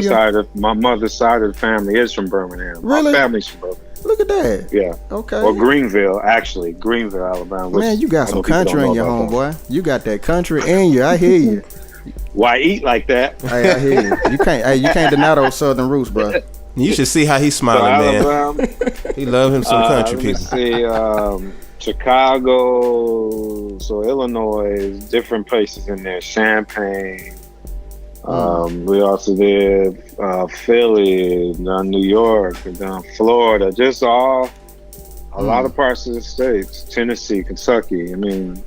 mother's side of the family is from Birmingham. Really? My family's from Birmingham. Look at that. Yeah. Okay. Or Greenville, actually. Greenville, Alabama. Man, you got some country in your home, boy. You got that country in you. I hear you. Why eat like that? Hey, I hear you. You can't deny those southern roots, bro. You should see how he's smiling, man. He love him some country people. See, Chicago, so Illinois, different places in there. Champaign. We also did Philly, done New York, done Florida, just a lot of parts of the states. Tennessee, Kentucky. I mean,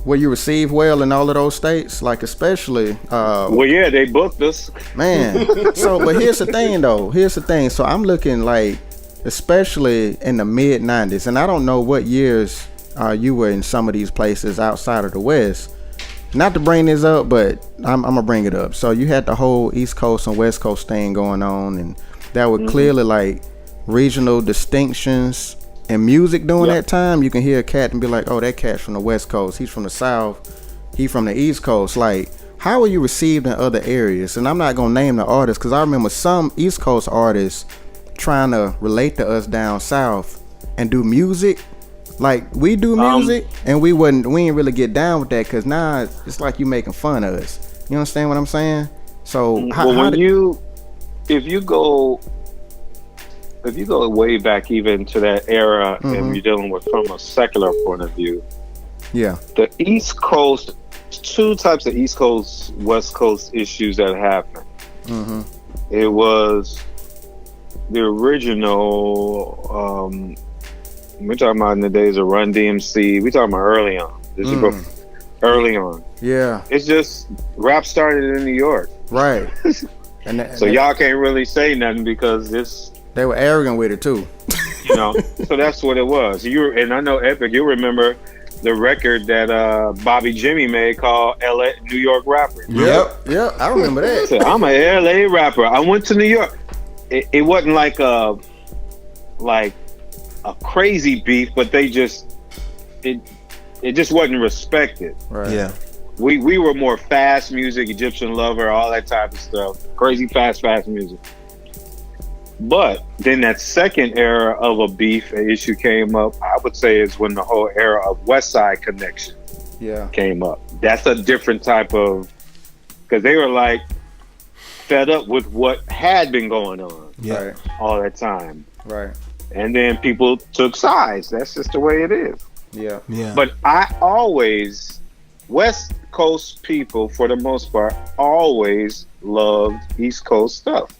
Were you received well in all of those states? Like especially well, yeah, they booked us. Man. But here's the thing though. So I'm looking like especially in the mid 90s, and I don't know what years you were in some of these places outside of the West. Not to bring this up, but I'm gonna bring it up. So you had the whole East Coast and West Coast thing going on, and that were clearly like regional distinctions in music during that time. You can hear a cat and be like, oh, that cat's from the West Coast, he's from the South, he from the East Coast. Like, how were you received in other areas? And I'm not gonna name the artists because I remember some East Coast artists trying to relate to us down south and do music like we do music, and we ain't really get down with that because now it's like you making fun of us. You understand what I'm saying? So if you go way back even to that era, and you're dealing with from a secular point of view, the East Coast, two types of East Coast West Coast issues that happened. It was the original we're talking about in the days of Run DMC. We're talking about early on. This is early on. Yeah. It's just rap started in New York. Right. So y'all can't really say nothing because they were arrogant with it too. So that's what it was. And I know Epic, you remember the record that Bobby Jimmy made called LA New York Rapper. Yep, I remember that. So I'm a LA rapper. I went to New York. It wasn't like a crazy beef, but it just wasn't respected. Right. Yeah. We were more fast music, Egyptian Lover, all that type of stuff. Crazy fast music. But then that second era of a beef, an issue came up, I would say is when the whole era of West Side Connection came up. That's a different type of, because they were like fed up with what had been going on all that time. Right. And then people took sides. That's just the way it is. Yeah. But West Coast people, for the most part, always loved East Coast stuff.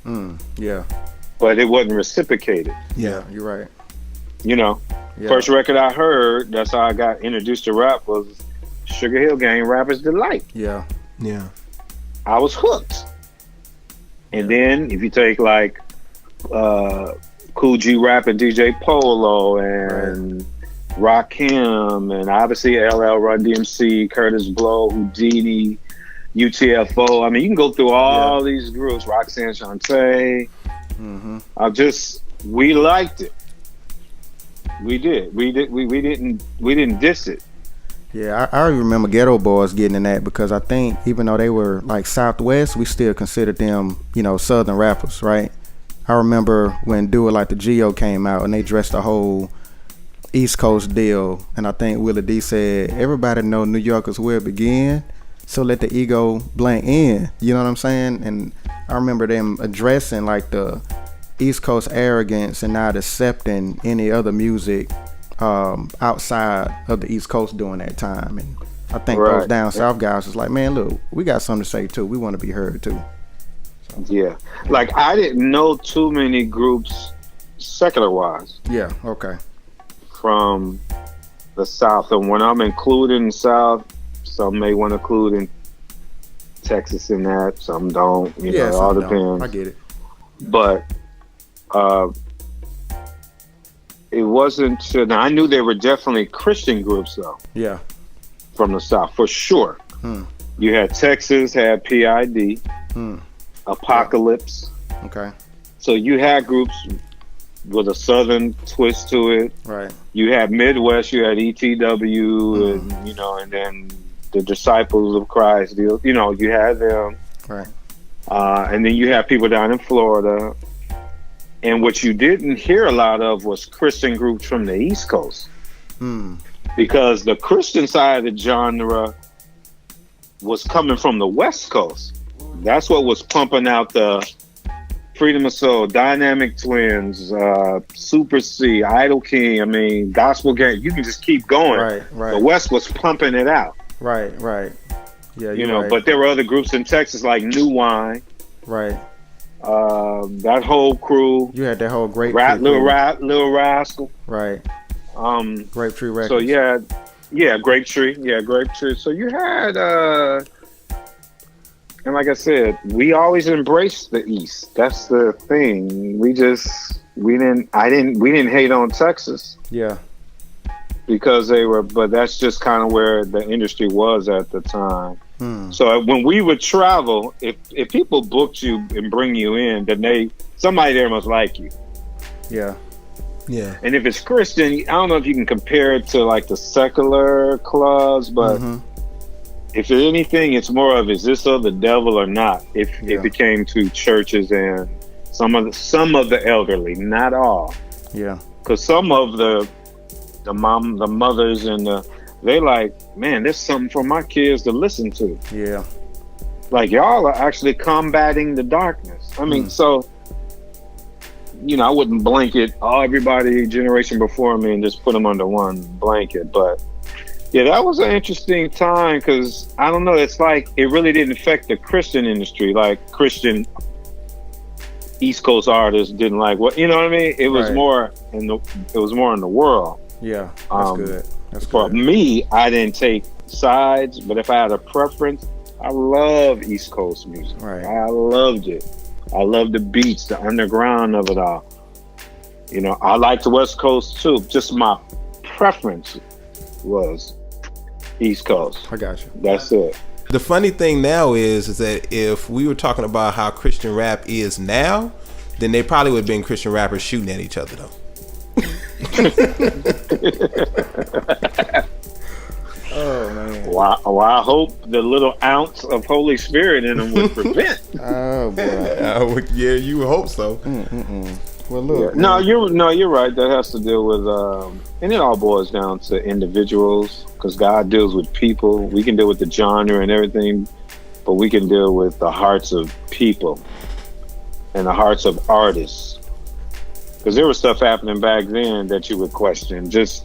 Yeah. But it wasn't reciprocated. Yeah, you're right. First record I heard, that's how I got introduced to rap, was Sugar Hill Gang, Rapper's Delight. Yeah. I was hooked. And then if you take like Cool G Rap and DJ Polo and Rakim and obviously LL, Run DMC, Curtis Blow, Houdini, UTFO. I mean, you can go through all these groups. Roxanne Shante. We liked it. We did. We didn't diss it. Yeah, I remember Ghetto Boys getting in that because I think even though they were like Southwest, we still considered them, you know, Southern rappers, right? I remember when Do It Like the Geo came out and they dressed the whole East Coast deal, and I think Willie D said, everybody know New York is where it began, so let the ego blend in. You know what I'm saying? And I remember them addressing like the East Coast arrogance and not accepting any other music outside of the East Coast during that time. And I think those down south guys was like, man, look, we got something to say too. We want to be heard too. So. Yeah, like I didn't know too many groups secular wise. Yeah, okay. From the South, and when I'm including the South, some may want to include in Texas in that, some don't. You know, it all depends. I get it. But it wasn't. Now I knew there were definitely Christian groups though. Yeah. From the South, for sure. You had Texas, had PID, Apocalypse. Okay. So you had groups with a Southern twist to it. Right. You had Midwest, you had ETW, and you know, and then the Disciples of Christ. You know, you had them. Right. And then you have people down in Florida. And what you didn't hear a lot of was Christian groups from the East Coast. Because the Christian side of the genre was coming from the West Coast. That's what was pumping out the Freedom of Soul, Dynamic Twins, Super C, I.D.O.L King. I mean, Gospel Gang. You can just keep going. Right. The West was pumping it out. Right. Yeah, you know, but there were other groups in Texas like New Wine. Right. That whole crew. You had that whole great Lil Rascal. Right. Grapetree Records. So Grapetree. So you had and like I said, we always embraced the East. That's the thing. We didn't hate on Texas. Yeah. Because but that's just kind of where the industry was at the time. So when we would travel, if people booked you and bring you in, then somebody there must like you. Yeah. Yeah. And if it's Christian, I don't know if you can compare it to like the secular clubs, but if anything, it's more of, is this of the devil or not? If it came to churches and some of the elderly, not all. Yeah. Because some of the mothers and they like, man, there's something for my kids to listen to. Yeah. Like y'all are actually combating the darkness. I mean, so, you know, I wouldn't blanket everybody generation before me and just put them under one blanket. But yeah, that was an interesting time because I don't know. It's like it really didn't affect the Christian industry. Like Christian East Coast artists didn't like what, you know what I mean? It was more in the world. Yeah, that's good. For me, I didn't take sides, but if I had a preference, I love East Coast music. Right. I loved it. I love the beats, the underground of it all. You know, I like the West Coast too. Just my preference was East Coast. I got you. That's it. The funny thing now is that if we were talking about how Christian rap is now, then they probably would have been Christian rappers shooting at each other though. Oh man! Well, I hope the little ounce of Holy Spirit in them would prevent. Oh boy! Yeah, you would hope so. Well, look. Yeah. You're right. That has to deal with, and it all boils down to individuals, because God deals with people. We can deal with the genre and everything, but we can deal with the hearts of people and the hearts of artists. Because there was stuff happening back then that you would question, just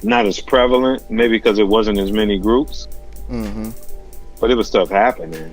not as prevalent, maybe because it wasn't as many groups. But it was stuff happening.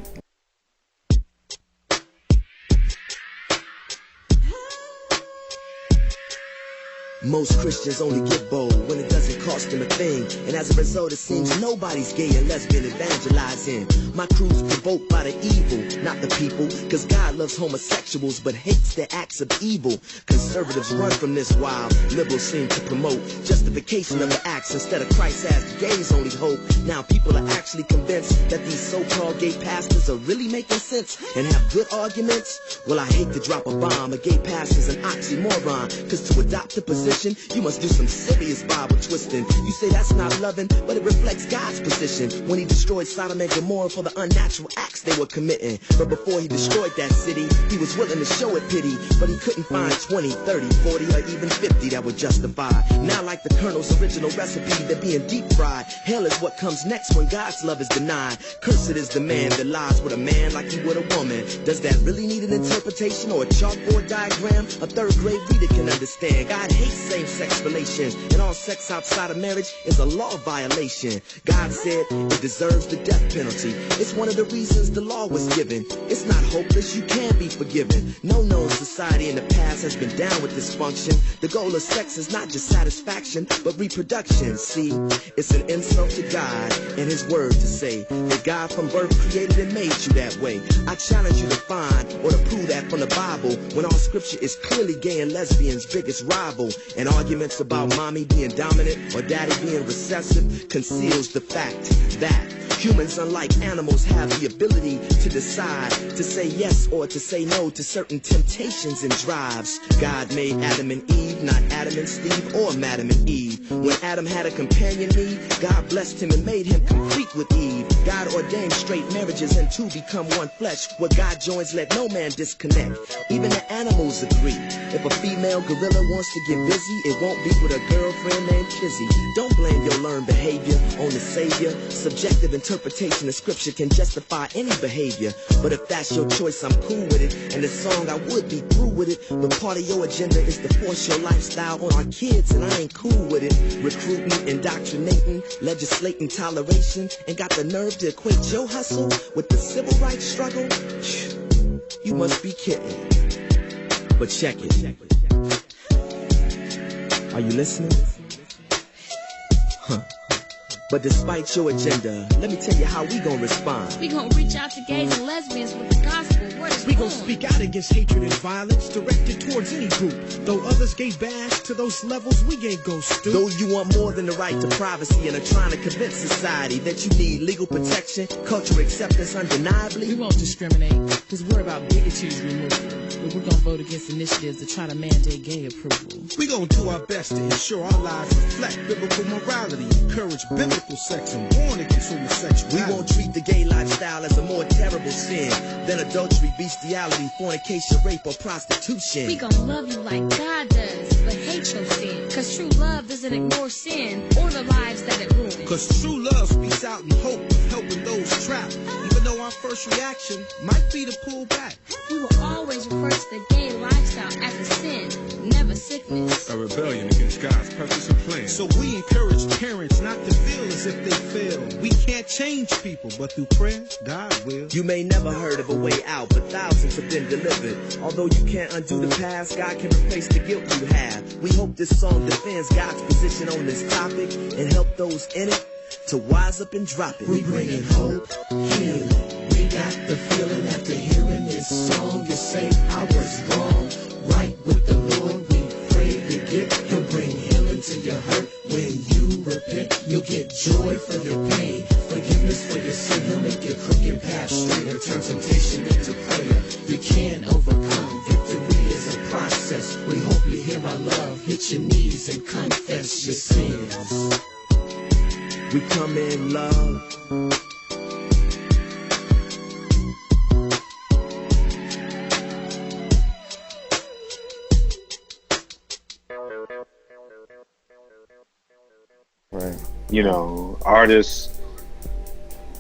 Most Christians only get bold when it doesn't cost them a thing. And as a result, it seems nobody's gay and lesbian evangelizing. My crew's provoked by the evil, not the people. Cause God loves homosexuals but hates their acts of evil. Conservatives run from this while liberals seem to promote justification of the acts instead of Christ as the gays' only hope. Now people are actually convinced that these so-called gay pastors are really making sense and have good arguments. Well, I hate to drop a bomb. A gay pastor's an oxymoron. Cause to adopt a position, you must do some serious Bible twisting. You say that's not loving, but it reflects God's position when he destroyed Sodom and Gomorrah for the unnatural acts they were committing. But before he destroyed that city, he was willing to show it pity, but he couldn't find 20, 30, 40, or even 50 that would justify. Now like the Colonel's original recipe, they're being deep fried. Hell is what comes next when God's love is denied. Cursed is the man that lies with a man like he would a woman. Does that really need an interpretation or a chalkboard diagram? A third grade reader can understand. God hates same-sex relations, and all sex outside of marriage is a law violation. God said it deserves the death penalty. It's one of the reasons the law was given. It's not hopeless, you can be forgiven. No known society in the past has been down with dysfunction. The goal of sex is not just satisfaction, but reproduction. See, it's an insult to God and his word to say that God from birth created and made you that way. I challenge you to find or to prove that from the Bible, when all scripture is clearly gay and lesbians' biggest rival. And arguments about mommy being dominant or daddy being recessive conceals the fact that humans, unlike animals, have the ability to decide to say yes or to say no to certain temptations and drives. God made Adam and Eve, not Adam and Steve or Madam and Eve. When Adam had a companion need, God blessed him and made him complete with Eve. God ordained straight marriages and two become one flesh. What God joins, let no man disconnect. Even the animals agree. If a female gorilla wants to get busy, it won't be with a girlfriend named Kizzy. Don't blame your learned behavior on the Savior. Subjective interpretation of scripture can justify any behavior. But if that's your choice, I'm cool with it. And the song, I would be through with it. But part of your agenda is to force your lifestyle on our kids, and I ain't cool with it. Recruiting, indoctrinating, legislating toleration, and got the nerve to equate your hustle with the civil rights struggle? You must be kidding. But check it. Are you listening? Huh. But despite your agenda, let me tell you how we gon' respond. We gon' reach out to gays and lesbians with the gospel. We gon' speak out against hatred and violence directed towards any group. Though others gay bash to those levels, we ain't go stupid. Though you want more than the right to privacy and are trying to convince society that you need legal protection, cultural acceptance undeniably. We won't discriminate, cause we're about bigoty's removal. But we're gonna vote against initiatives to try to mandate gay approval. We gonna do our best to ensure our lives reflect biblical morality, encourage biblical sex, and warn against homosexuality. We won't treat the gay lifestyle as a more terrible sin than adultery, bestiality, fornication, rape, or prostitution. We gon' love you like God does, but hate your sin. Cause true love doesn't ignore sin or the lives that it ruins. Cause true love speaks out in hope of helping those trapped. Even though our first reaction might be to pull back. We will always refer to the gay lifestyle as a sin, never sickness. A rebellion against God's purpose and plan. So we encourage parents not to feel as if they fail. We can't change people, but through prayer, God will. You may never heard of a way out, but thousands have been delivered. Although you can't undo the past, God can replace the guilt you have. We hope this song defends God's position on this topic and help those in it to wise up and drop it. We bringing hope, healing. We got the feeling after hearing this song. You say I was wrong, right with the Lord. We pray to get He'll bring healing to your hurt. When you repent, you'll get joy for your pain, forgiveness for your sin. He'll make your crooked path straighter, turn temptation into prayer. You can overcome. Victory is a process. We hope you hear our love. Hit your knees and confess your sins. We come in love. Right. You know, artists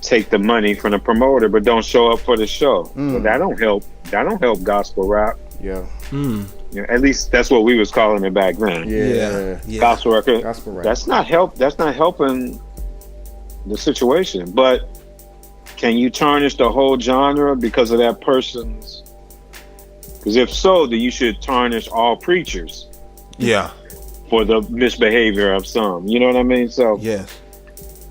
take the money from the promoter, but don't show up for the show. So that don't help. That don't help gospel rap. Yeah. You know, at least that's what we was calling it back then. Yeah. Gospel record. Gospel rap. That's not helping the situation. But can you tarnish the whole genre because of that person's? Because if so, then you should tarnish all preachers. Yeah. for the misbehavior of some. You know what I mean? So yes,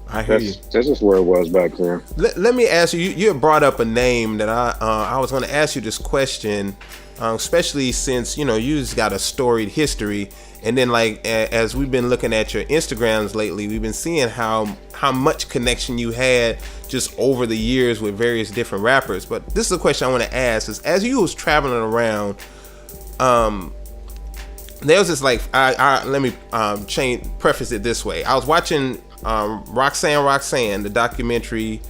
I hear you. That's just where it was back then. Let me ask you. You had brought up a name that I was going to ask you this question, especially since you just got a storied history, and then like as we've been looking at your Instagrams lately, we've been seeing how much connection you had just over the years with various different rappers. But this is a question I want to ask: is as you was traveling around, there was this like let me preface it this way. I was watching Roxanne, the documentary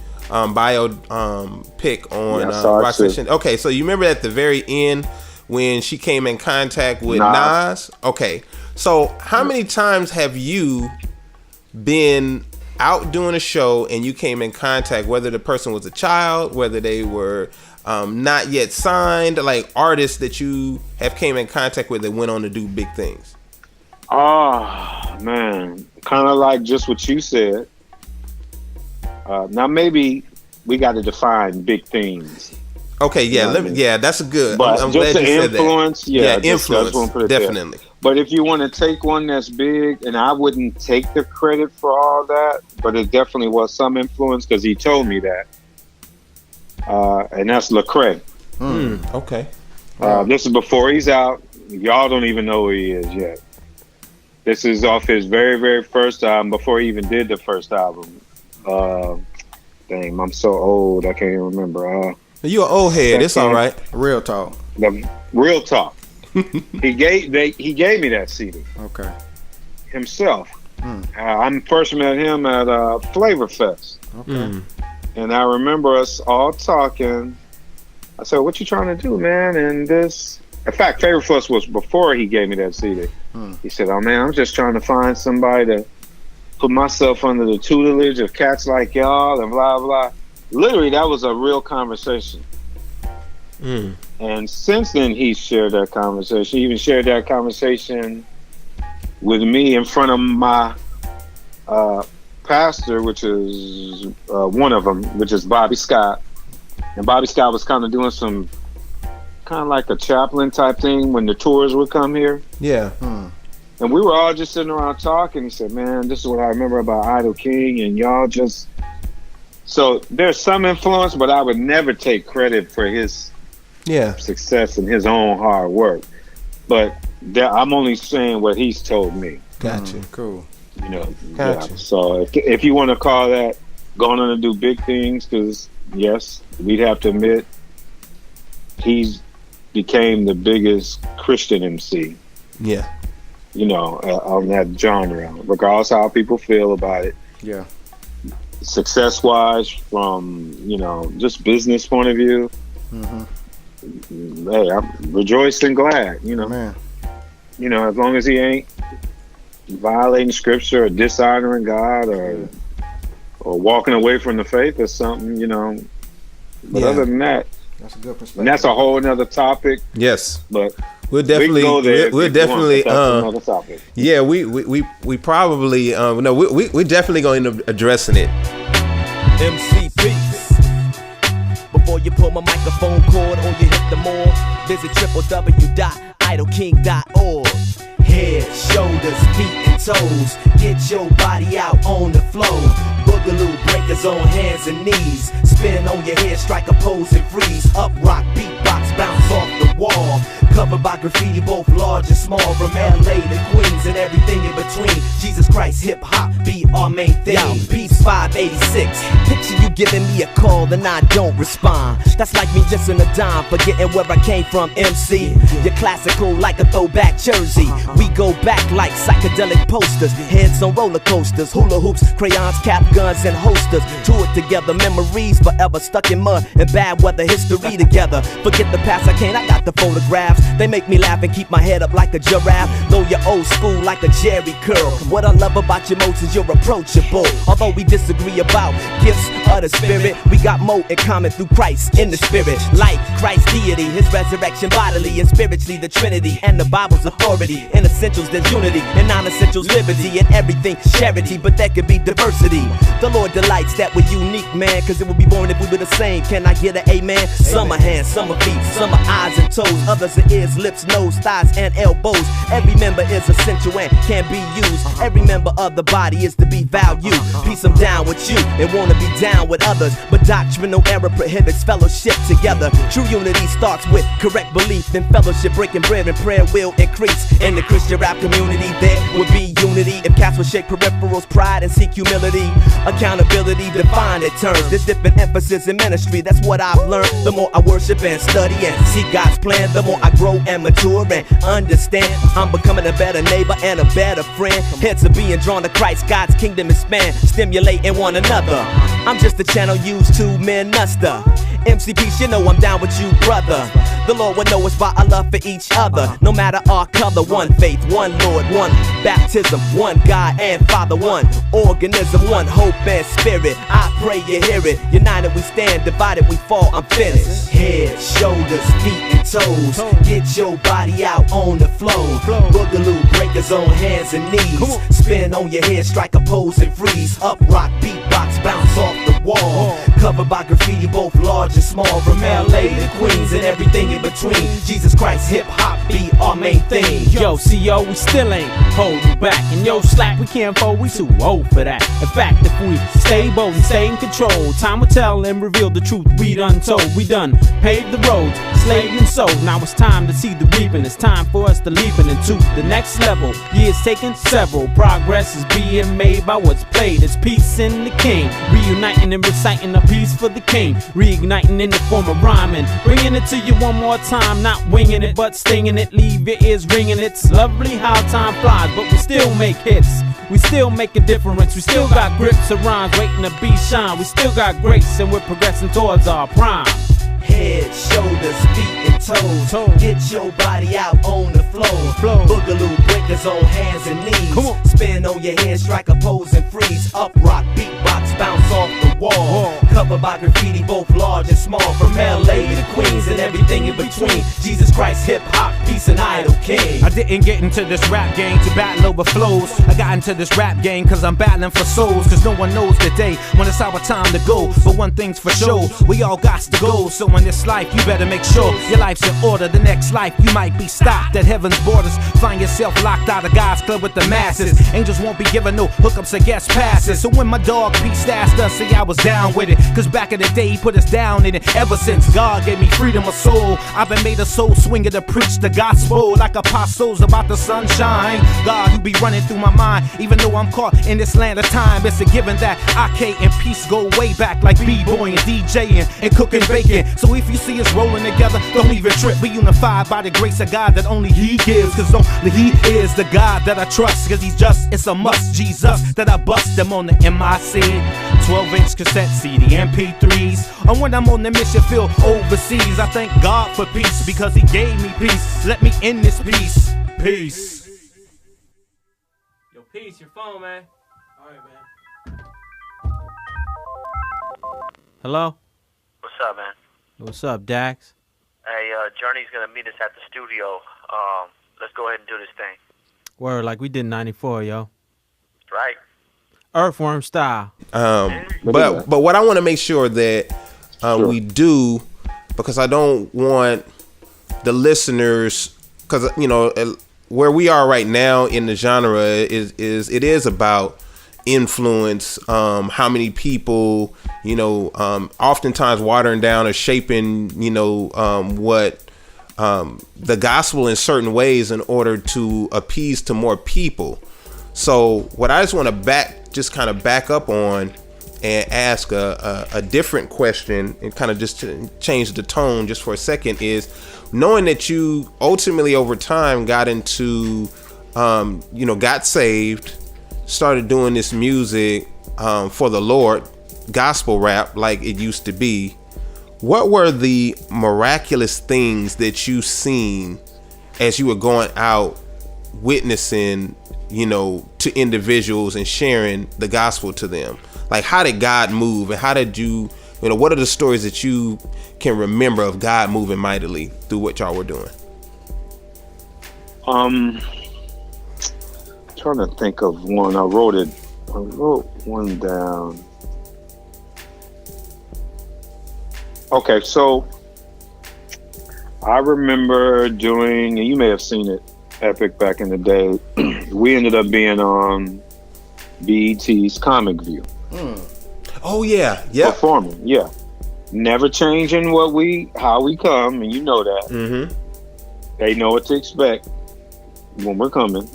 pic on Roxanne. Okay, so you remember at the very end when she came in contact with Nas? Okay, so how many times have you been out doing a show and you came in contact, whether the person was a child, whether they were not yet signed, like artists that you have came in contact with that went on to do big things? Oh man, kind of like just what you said. Now maybe we got to define big things. Okay, yeah, that's a good. But I'm just glad you said influence, that. Influence, definitely. There. But if you want to take one that's big, and I wouldn't take the credit for all that, but it definitely was some influence because he told me that. And that's Lecrae. Okay. This is before he's out. Y'all don't even know who he is yet. This is off his very, very first album, before he even did the first album. Dang, I'm so old, I can't even remember. You're an old head. It's all right. Real talk. Real talk. He gave me that CD. Okay. Himself. I first met him at Flavor Fest. Okay. And I remember us all talking. I said, "What you trying to do, man?" And this, in fact, Flavor Fest was before he gave me that CD. He said, "Oh man, I'm just trying to find somebody to put myself under the tutelage of cats like y'all and blah blah." Literally, that was a real conversation. And since then, he shared that conversation. He even shared that conversation with me in front of my pastor, which is one of them, which is Bobby Scott. And Bobby Scott was kind of doing some kind of like a chaplain type thing when the tours would come here. Yeah. And we were all just sitting around talking. He said, "Man, this is what I remember about I.D.O.L King, and y'all just..." So there's some influence, but I would never take credit for his success and his own hard work. But I'm only saying what he's told me. Gotcha. Cool. You know. Gotcha. Yeah. So if you want to call that going on to do big things, because yes, we'd have to admit he's became the biggest Christian MC. Yeah. You know, on that genre, regardless of how people feel about it. Yeah. Success-wise, from just business point of view, hey, I'm rejoiced and glad. Man. As long as he ain't violating scripture or dishonoring God or walking away from the faith or something, But other than that, that's a good perspective. And that's a whole nother topic. Yes, but we'll definitely go there. We'll definitely that's another topic. Yeah, we probably we're definitely going to addressing it. MC Peace. Before you pull my microphone cord or you hit the mall, visit www.idolking.org. Head, shoulders, feet, and toes. Get your body out on the floor. Boogaloo breakers on hands and knees. Spin on your head, strike a pose and freeze. Up rock, beatbox, bounce off the wall. Covered by graffiti, both large and small. From LA to Queens and everything in between. Jesus Christ, hip hop be our main thing. Yo, Peace 586. Picture you giving me a call and I don't respond. That's like me just in a dime, forgetting where I came from, MC. You're classical like a throwback jersey. We go back like psychedelic posters. Heads on roller coasters, hula hoops, crayons, cap guns, and holsters. Toured together, memories forever stuck in mud and bad weather history together. Forget the past, I got the photographs. They make me laugh and keep my head up like a giraffe. Though you're old school like a Jerry curl. What I love about your modes is you're approachable. Although we disagree about gifts of the spirit, we got more in common through Christ in the spirit. Like Christ's deity, his resurrection bodily and spiritually, the Trinity and the Bible's authority. In essentials there's unity, in non-essentials liberty, and everything charity, but there could be diversity. The Lord delights that we're unique, man, cause it would be boring if we were the same. Can I get an amen? Some are hands, some are feet, some are eyes and toes, others are ears shoulders, lips, nose, thighs, and elbows. Every member is essential and can be used. Every member of the body is to be valued. Peace, I'm down with you and wanna be down with others, but doctrinal error prohibits fellowship together. True unity starts with correct belief, then fellowship, breaking bread, and prayer will increase. In the Christian rap community, there would be unity if cats would shake peripherals, pride, and seek humility. Accountability defined in terms. There's different emphasis in ministry, that's what I've learned. The more I worship and study and see God's plan, the more I grow and mature and understand. I'm becoming a better neighbor and a better friend. Heads are being drawn to Christ, God's kingdom expand, stimulating one another. I'm just a channel used to minister. MC Peace, you know I'm down with you, brother. The Lord will know us by our love for each other. No matter our color, one faith, one Lord, one baptism, one God and Father, one organism, one hope and spirit. I pray you hear it. United we stand, divided we fall. I'm finished. Head, shoulders, feet, and toes. Get your body out on the floor. Boogaloo breakers on hands and knees. Spin on your head, strike a pose and freeze. Up rock, beatbox, bounce off the wall. Covered by graffiti, both large and small. From LA to Queens and everything in between. Jesus Christ, hip hop be our main thing. Yo, CO, we still ain't holding back. And yo, slack, we can't fold, we too old for that. In fact, if we stay bold and stay in control, time will tell and reveal the truth we done told. We done paved the roads, slaved and sold. Now it's time to see the reaping. It's time for us to leaping into the next level. Years taken several. Progress is being made by what's played. It's peace in the king. Reuniting and reciting a piece for the king. Reigniting in the form of rhyming. Bringing it to you one more time. Not winging it, but stinging it. Leave your ears ringing. It's lovely how time flies, but we still make hits. We still make a difference. We still got grips of rhymes waiting to be shine. We still got grace and we're progressing towards our prime. Head, shoulders, feet, and toes. Get your body out on the floor. Boogaloo breakers on hands and knees. Spin on your head, strike a pose and freeze. Up rock, beatbox, bounce off the wall. Covered by graffiti, both large and small. From LA to Queens and everything in between. Jesus Christ, hip hop, peace, and I.D.O.L king. I didn't get into this rap game to battle over flows. I got into this rap game cause I'm battling for souls. Cause no one knows the day when it's our time to go. But one thing's for sure, we all got to go. So in this life, you better make sure your life's in order. The next life, you might be stopped at heaven's borders. Find yourself locked out of God's club with the masses. Angels won't be giving no hookups or guest passes. So when my dog Peace asked us, say I was down with it. Cause back in the day, he put us down in it. Ever since God gave me freedom of soul, I've been made a soul swinger to preach the gospel. Like apostles about the sunshine. God, you be running through my mind. Even though I'm caught in this land of time, it's a given that IK and Peace go way back. Like B-boy and DJing and cooking bacon. So if you see us rolling together, don't even trip. We unified by the grace of God that only He gives. Cause only He is the God that I trust. Cause He's just, it's a must. Jesus that I bust them on the MIC 12-inch cassette CD, MP3s. And when I'm on the mission field overseas, I thank God for peace because He gave me peace. Let me end this piece. Peace. Yo, Peace, your phone, man. Alright, man. Hello? What's up, man? What's up, Dax? Hey, Journey's gonna meet us at the studio. Let's go ahead and do this thing. Word, like we did in 94, yo. Right? Earthworm style. But what I want to make sure that we do, because I don't want the listeners, because you know where we are right now in the genre is about influence, how many people, you know, oftentimes watering down or shaping, you know, what the gospel in certain ways in order to appease to more people. So what I just want to kind of back up on and ask a different question and kind of just to change the tone just for a second is, knowing that you ultimately over time got into, you know, got saved, started doing this music for the Lord, gospel rap like it used to be. What were the miraculous things that you seen as you were going out witnessing, you know, to individuals and sharing the gospel to them? Like, how did God move, and how did you know, what are the stories that you can remember of God moving mightily through what y'all were doing? Trying to think of one. I wrote one down. Okay, so I remember doing, and you may have seen it, Epic, back in the day. We ended up being on BET's Comic View. Oh yeah, yeah. Performing, yeah. Never changing how we come, and you know that. Mm-hmm. They know what to expect when we're coming.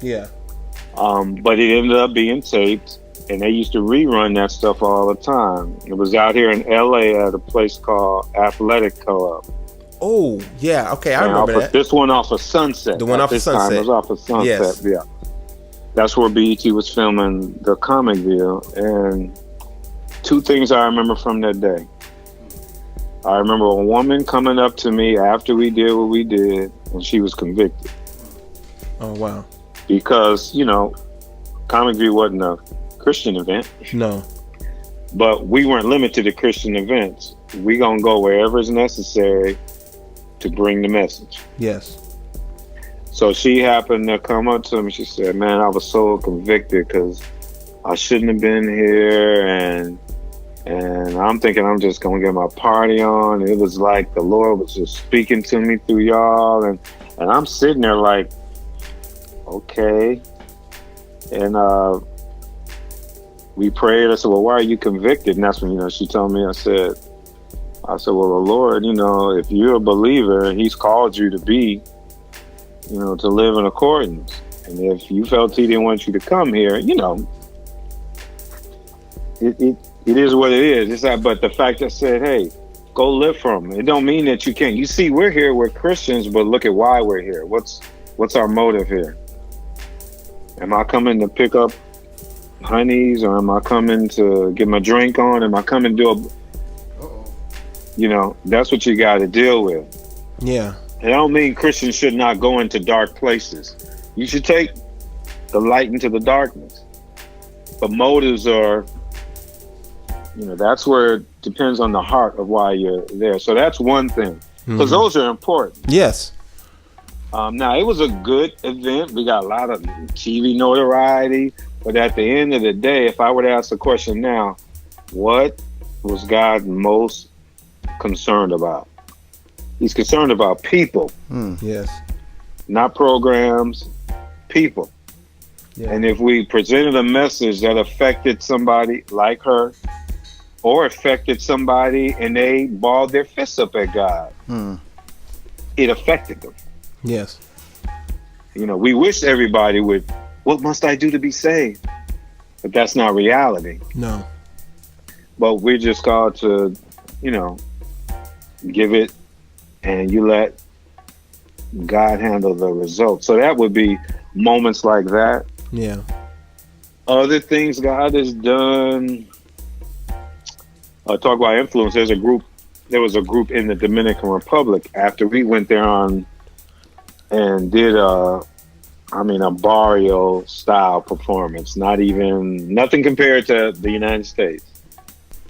Yeah. But it ended up being taped, and they used to rerun that stuff all the time. It was out here in LA at a place called Athletic Co-op. Oh, yeah. Okay, I remember that. This one off of Sunset. The one off of Sunset. Time, it was off of Sunset, yes. Yeah. That's where BET was filming the Comic View. And two things I remember from that day. I remember a woman coming up to me after we did what we did, and she was convicted. Oh, wow. Because, Comic View wasn't a Christian event. No. But we weren't limited to Christian events. We gonna go wherever is necessary to bring the message. Yes. So she happened to come up to me. She said, "Man, I was so convicted because I shouldn't have been here, and I'm thinking I'm just gonna get my party on. It was like the Lord was just speaking to me through y'all, and I'm sitting there like, okay." And we prayed. I said, "Well, why are you convicted?" And that's when she told me. I said, "Well, the Lord, if you're a believer, He's called you to be, to live in accordance. And if you felt He didn't want you to come here, it is what it is. It's that, but the fact that said, hey, go live from it. It don't mean that you can't. You see, we're here, we're Christians, but look at why we're here. What's our motive here? Am I coming to pick up honeys, or am I coming to get my drink on? Am I coming to do that's what you got to deal with. Yeah. It don't mean Christians should not go into dark places. You should take the light into the darkness. But motives are, that's where it depends on the heart of why you're there. So that's one thing. Because those are important. Yes. Now, it was a good event. We got a lot of TV notoriety. But at the end of the day, if I were to ask the question now, what was God most concerned about? He's concerned about people. Yes. Not programs, people. Yeah. And if we presented a message that affected somebody like her, or affected somebody and they balled their fists up at God, it affected them. Yes. We wish everybody would, what must I do to be saved? But that's not reality. No. But we're just called to, give it, and you let God handle the results. So that would be moments like that. Yeah. Other things God has done. Talk about influence. There was a group in the Dominican Republic after we went there on and did a barrio style performance. Nothing compared to the United States.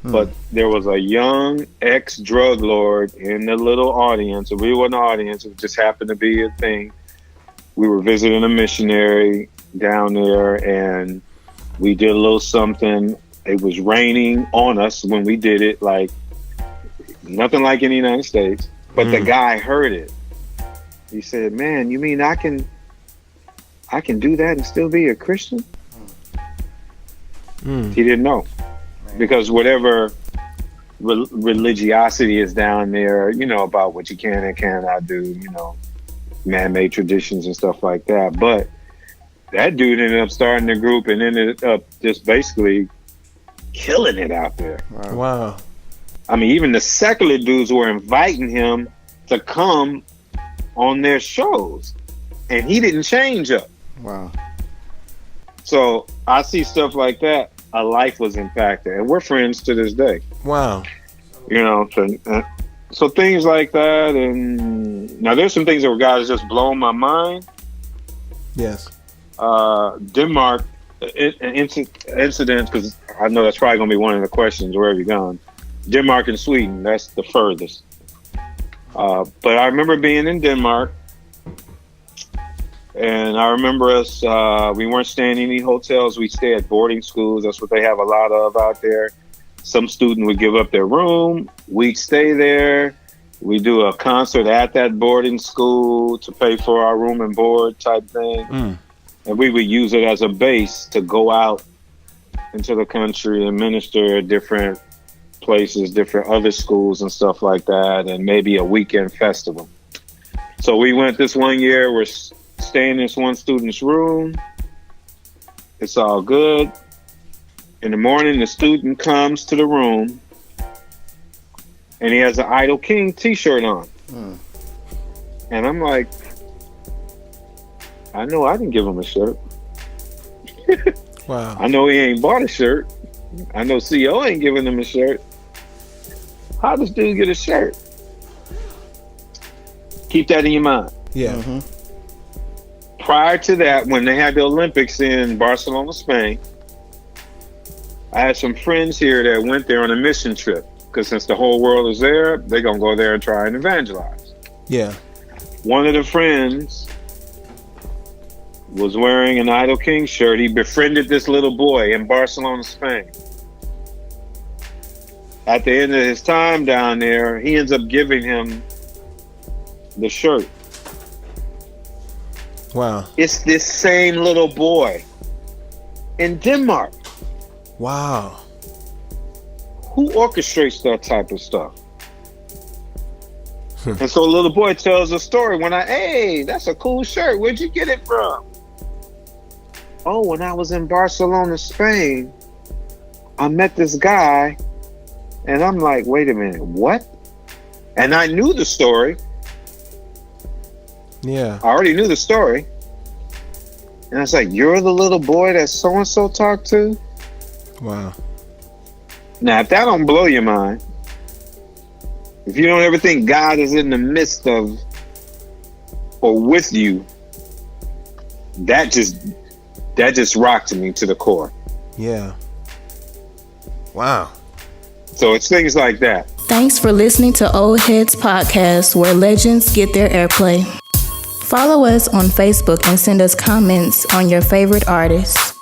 But there was a young ex-drug lord in the little audience. We were in the audience. It just happened to be a thing. We were visiting a missionary down there, and we did a little something. It was raining on us when we did it, like nothing like in the United States. But the guy heard it. He said, "Man, you mean I can do that and still be a Christian?" He didn't know. Because whatever religiosity is down there, about what you can and cannot do, man-made traditions and stuff like that. But that dude ended up starting the group and ended up just basically killing it out there. Wow. I mean, even the secular dudes were inviting him to come on their shows, and he didn't change up. Wow. So I see stuff like that. A life was impacted, and we're friends to this day. Wow. So things like that. And now there's some things that God has just blown my mind. Yes. Denmark incident, because I know that's probably going to be one of the questions. Where have you gone? Denmark and Sweden, that's the furthest. But I remember being in Denmark, and I remember us, we weren't staying in any hotels. We stay at boarding schools. That's what they have a lot of out there. Some student would give up their room. We'd stay there. We do a concert at that boarding school to pay for our room and board type thing. And we would use it as a base to go out into the country and minister at different places, different other schools and stuff like that, and maybe a weekend festival. So we went this one year, we're staying in this one student's room. It's all good. In the morning, the student comes to the room and he has an I.D.O.L King t-shirt on. And I'm like, I know I didn't give him a shirt. Wow. I know he ain't bought a shirt. I know CO ain't giving him a shirt. How does dude get a shirt? Keep that in your mind. Yeah. Prior to that, when they had the Olympics in Barcelona, Spain, I had some friends here that went there on a mission trip. Because since the whole world is there, they're going to go there and try and evangelize. Yeah. One of the friends was wearing an I.D.O.L King shirt. He befriended this little boy in Barcelona, Spain. At the end of his time down there, he ends up giving him the shirt. Wow. It's this same little boy in Denmark. Wow. Who orchestrates that type of stuff? And so the little boy tells a story hey, that's a cool shirt. Where'd you get it from? Oh, when I was in Barcelona, Spain, I met this guy and I'm like, wait a minute, what? And I knew the story. Yeah. I already knew the story. And I was like, you're the little boy that so-and-so talked to? Wow. Now, if that don't blow your mind, if you don't ever think God is in the midst of or with you, that just rocked me to the core. Yeah. Wow. So it's things like that. Thanks for listening to Oldheadz Podcast, where legends get their airplay. Follow us on Facebook and send us comments on your favorite artists.